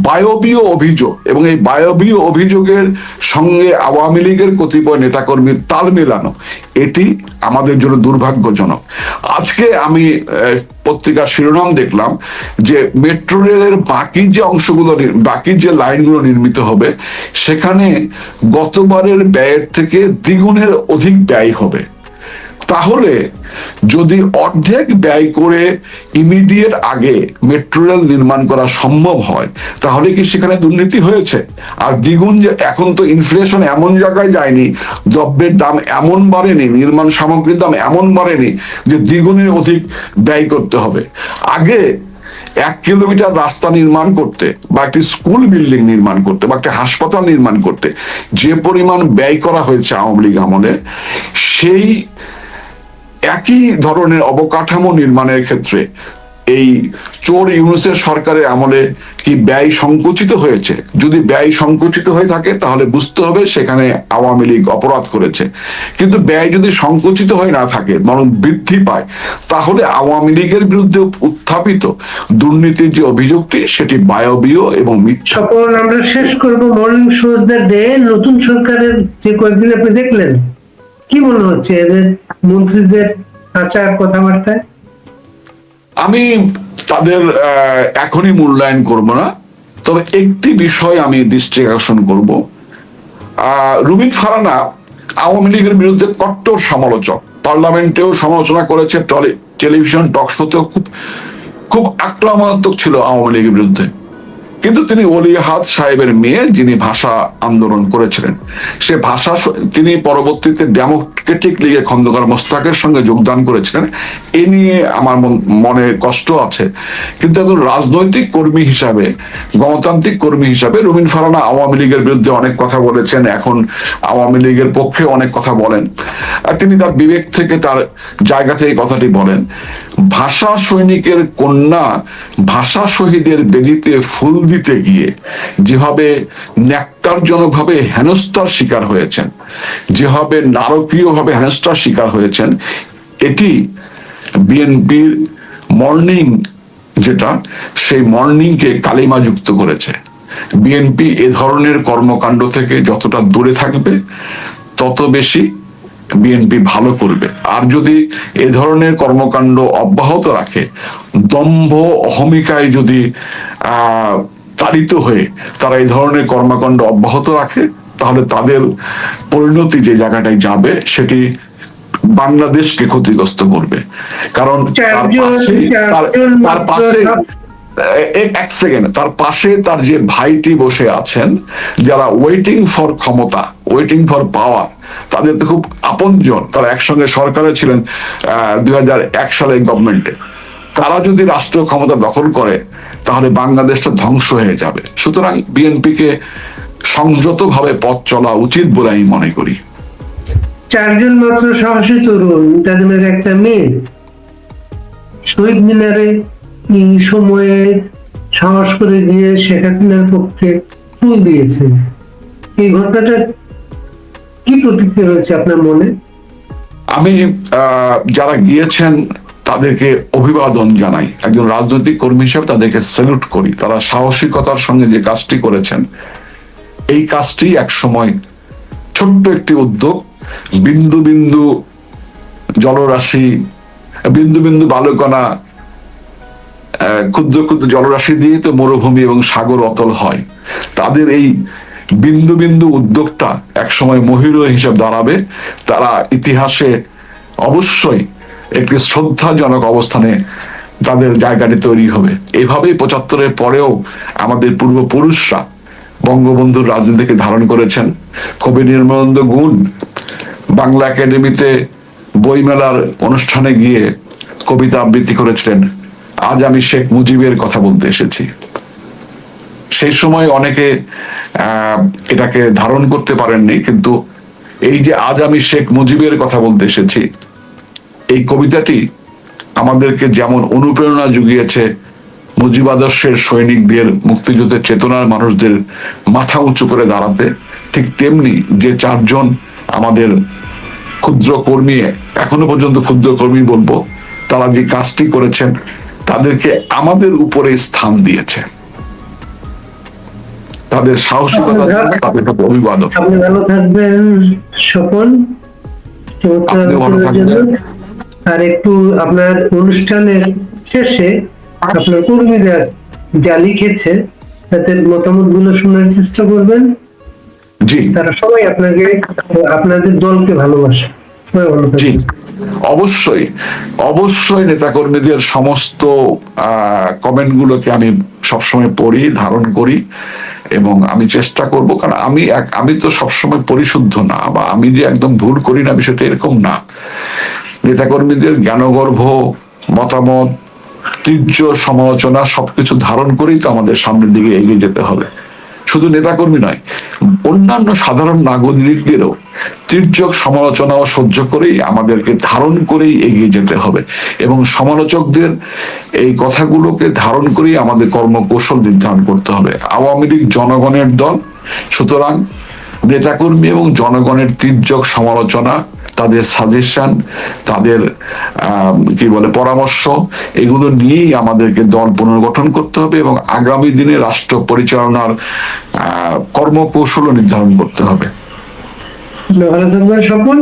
বায়বীয় অভিযোগ এবং এই বায়বীয় অভিযোগের সঙ্গে আওয়ামী লীগের কতিপয় নেতাকর্মীর তাল মেলানো, এটি আমাদের জন্য দুর্ভাগ্যজনক। আজকে আমি পত্রিকার শিরোনাম দেখলাম যে মেট্রো রেলের বাকি যে অংশগুলো, বাকি যে লাইনগুলো নির্মিত হবে, সেখানে গতবারের ব্যয়ের থেকে দ্বিগুণের অধিক ব্যয় হবে। তাহলে যদি অর্ধেক ব্যয় করে ইমিডিয়েট আগে মেট্রো রেল নির্মাণ করা সম্ভব হয়, তাহলে কি সেখানে দুর্নীতি হয়েছে? আর দ্বিগুণ, যে এখন তো ইনফ্লেশন এমন জায়গায় যায়নি, দ্রব্যের দাম এমন বাড়েনি, নির্মাণ সামগ্রীর দাম এমন বাড়েনি যে দ্বিগুণের অধিক ব্যয় করতে হবে। আগে 1 কিলোমিটার রাস্তা নির্মাণ করতে বা একটি স্কুল বিল্ডিং নির্মাণ করতে বা একটা হাসপাতাল নির্মাণ করতে যে পরিমাণ ব্যয় করা হয়েছে আওয়ামী লীগ আমলে, সেই একই ধরনের অবকাঠামো নির্মাণের ক্ষেত্রে এই চোর ইউনূসের সরকারের আমলে কি ব্যয় সংকুচিত হয়েছে? যদি ব্যয় সংকুচিত হয়ে থাকে তাহলে বুঝতে হবে সেখানে আওয়ামী লীগ অপরাধ করেছে। কিন্তু ব্যয় যদি সংকুচিত হয়ে না থাকে, বরং বৃদ্ধি পায়, তাহলে আওয়ামী লীগের বিরুদ্ধে উত্থাপিত দুর্নীতির যে অভিযোগটি, সেটি বায়বীয় এবং মিথ্যা। সকল আমরা শেষ করব মর্নিং শোজ দ্য ডে। নতুন সরকারের যে কয়েকদিন আপনি দেখলেন, কি মনে হচ্ছে এদের মন্ত্রীদের আচার কথাবার্তায়? আমি তাদের এখনই মূল্যায়ন করব না, তবে একটি বিষয় আমি দৃষ্টি আকর্ষণ করব। রুমিন ফারানা আওয়ামী লীগের বিরুদ্ধে কট্টর সমালোচক, পার্লামেন্টেও সমালোচনা করেছে, টেলিভিশন টক শোতেও খুব আক্রমণাত্মক ছিল আওয়ামী লীগের বিরুদ্ধে। কিন্তু তিনি ওলিয়াহাদ সাহেবের মেয়ে, যিনি ভাষা আন্দোলন করেছিলেন, সে ভাষা, তিনি পরবর্তীতে ডেমোক্রেটিক লীগে খন্দকার মোস্তাকের সঙ্গে যোগদান করেছিলেন। এ নিয়ে আমার মনে কষ্ট আছে। কিন্তু একজন রাজনৈতিক কর্মী হিসাবে, গণতান্ত্রিক কর্মী হিসাবে রুমিন ফারানা আওয়ামী লীগের বিরুদ্ধে অনেক কথা বলেছেন, এখন আওয়ামী লীগের পক্ষে অনেক কথা বলেন। তিনি তার বিবেক থেকে, তার জায়গা থেকে কথাটি বলেন। ভাষা সৈনিকের কন্যা ভাষা শহীদের বেদিতে ফুল দিতে গিয়ে যেভাবে ন্যাক্কারজনকভাবে হেনস্থার শিকার হয়েছেন, যেভাবে নারকীয়ভাবে হেনস্থার শিকার হয়েছেন, এটি বিএনপির মর্নিং, যেটা সেই মর্নিংকে কালিমা যুক্ত করেছে। বিএনপি এ ধরনের কর্মকাণ্ড থেকে যতটা দূরে থাকবে, তত বেশি বিএনপি ভালো করবে। আর যদি এ ধরনের কর্মকাণ্ড অব্যাহত রাখে, দম্ভ অহমিকায় যদি তাড়িত হয়ে তারা এই ধরনের কর্মকাণ্ড অব্যাহত রাখে, তাহলে তাদের পরিণতি যে জায়গাটায় যাবে, সেটি বাংলাদেশকে ক্ষতিগ্রস্ত করবে। কারণ তার পাশে এক সেকেন্ড, তার পাশে তার যে ভাইটি বসে আছেন, যারা ওয়েটিং ফর ক্ষমতা, ওয়েটিং ফর পাওয়ার, তাদের তো খুব আপনজন, তারা একসঙ্গে সরকারে ছিলেন 2001 সালে গভর্নমেন্টে। তারা যদি রাষ্ট্র ক্ষমতা দখল করে, তাহলে বাংলাদেশটা ধ্বংস হয়ে যাবে। সুতরাং বিএনপিকে সংযতভাবে পথ চলা উচিত বলে আমি মনে করি। 4 জন মাত্র সাহসী তরুণ, তাদের একটা মেয়ে শহীদ মিনারে এই সময়ে সাহস করে গিয়ে শেখ হাসিনার পক্ষে ফুল দিয়েছে। এই ঘটনাটা কি প্রতিক্রিয়া হয়েছে আপনার মনে? আমি যারা গিয়েছেন তাদেরকে অভিবাদন জানাই, একজন রাজনৈতিক কর্মী হিসেবে তাদেরকে স্যালুট করি। তারা সাহসিকতার সঙ্গে যে কাজটি করেছেন, এই কাজটি একসময় ছোট্ট একটি উদ্যোগ, বিন্দু বিন্দু জলরাশি, বিন্দু বিন্দু বালুকণা, ক্ষুদ্র ক্ষুদ্র জলরাশি দিয়ে তো মরুভূমি এবং সাগর অতল হয়। তাদের এই বিন্দু বিন্দু উদ্যোগটা একসময় মহিরুহ হিসাব দাঁড়াবে। তারা ইতিহাসে অবশ্যই একটি শ্রদ্ধাজনক অবস্থানে তাদের জায়গাটি তৈরি হবে। এভাবেই 75-এর পরেও আমাদের পূর্বপুরুষরা বঙ্গবন্ধুর রাজনীতিকে ধারণ করেছেন। কবি নির্মলেন্দু গুণ বাংলা একাডেমিতে বইমেলার অনুষ্ঠানে গিয়ে কবিতা আবৃত্তি করেছিলেন, আজ আমি শেখ মুজিবের কথা বলতে এসেছি। সেই সময় অনেকে এটাকে ধারণ করতে পারেননি, কিন্তু এই যে আজ আমি শেখ মুজিবের কথা বলতে এসেছি, এই কবিতাটি আমাদেরকে যেমন অনুপ্রেরণা জুগিয়েছে মুজিব আদর্শের সৈনিকদের, মুক্তিযুদ্ধের চেতনার মানুষদের মাথা উঁচু করে দাঁড়াতে, ঠিক তেমনি যে 4 জন আমাদের ক্ষুদ্র কর্মী, এখনো পর্যন্ত ক্ষুদ্র কর্মী বলবো, তারা যে কাজটি করেছেন, তাদেরকে আমাদের উপরে স্থান দিয়েছে। তাদের সাহসিকতার জন্য তাদের প্রতি অভিবাদন। আপনি ভালো থাকবেন স্বপন, চমৎকার আপনিও ভালো আলোচনার থাকবেন। জন্য। আর একটু আপনার অনুষ্ঠানের শেষে আপনার কর্মীরা যা লিখেছে তাদের মতামত গুলো শোনার চেষ্টা করবেন। জি তারা সবাই আপনাকে, আপনাদের দলকে ভালোবাসে। সবাই ভালো জি, থাকবেন। অবশ্যই অবশ্যই নেতাকর্মীদের সমস্ত কমেন্ট গুলোকে আমি সবসময় পড়ি, ধারণ করি, এবং আমি চেষ্টা করব, কারণ আমি তো সবসময় পরিশুদ্ধ না, বা আমি যে একদম ভুল করি না বিষয়টা এরকম না। নেতাকর্মীদের জ্ঞানগর্ভ মতামত, তীর্য সমালোচনা সবকিছু ধারণ করেই তো আমাদের সামনের দিকে এগিয়ে যেতে হবে। শুধু নেতাকর্মী নয়, অন্যান্য সাধারণ নাগরিকদেরও তীর্যক সমালোচনাও সহ্য করেই আমাদেরকে ধারণ করেই এগিয়ে যেতে হবে, এবং সমালোচকদের এই কথাগুলোকে ধারণ করেই আমাদের কর্মকৌশল নির্ধারণ করতে হবে। আওয়ামী লীগ জনগণের দল, সুতরাং নেতাকর্মী এবং জনগণের তীর্যক সমালোচনা, তাদের সাজেশন, তাদের কি বলে পরামর্শ, এগুলো নিয়েই আমাদেরকে দল পুনর্গঠন করতে হবে এবং আগামী দিনে রাষ্ট্র পরিচালনার কর্মকৌশল নির্ধারণ করতে হবে। ভালো থাকবেন স্বপন।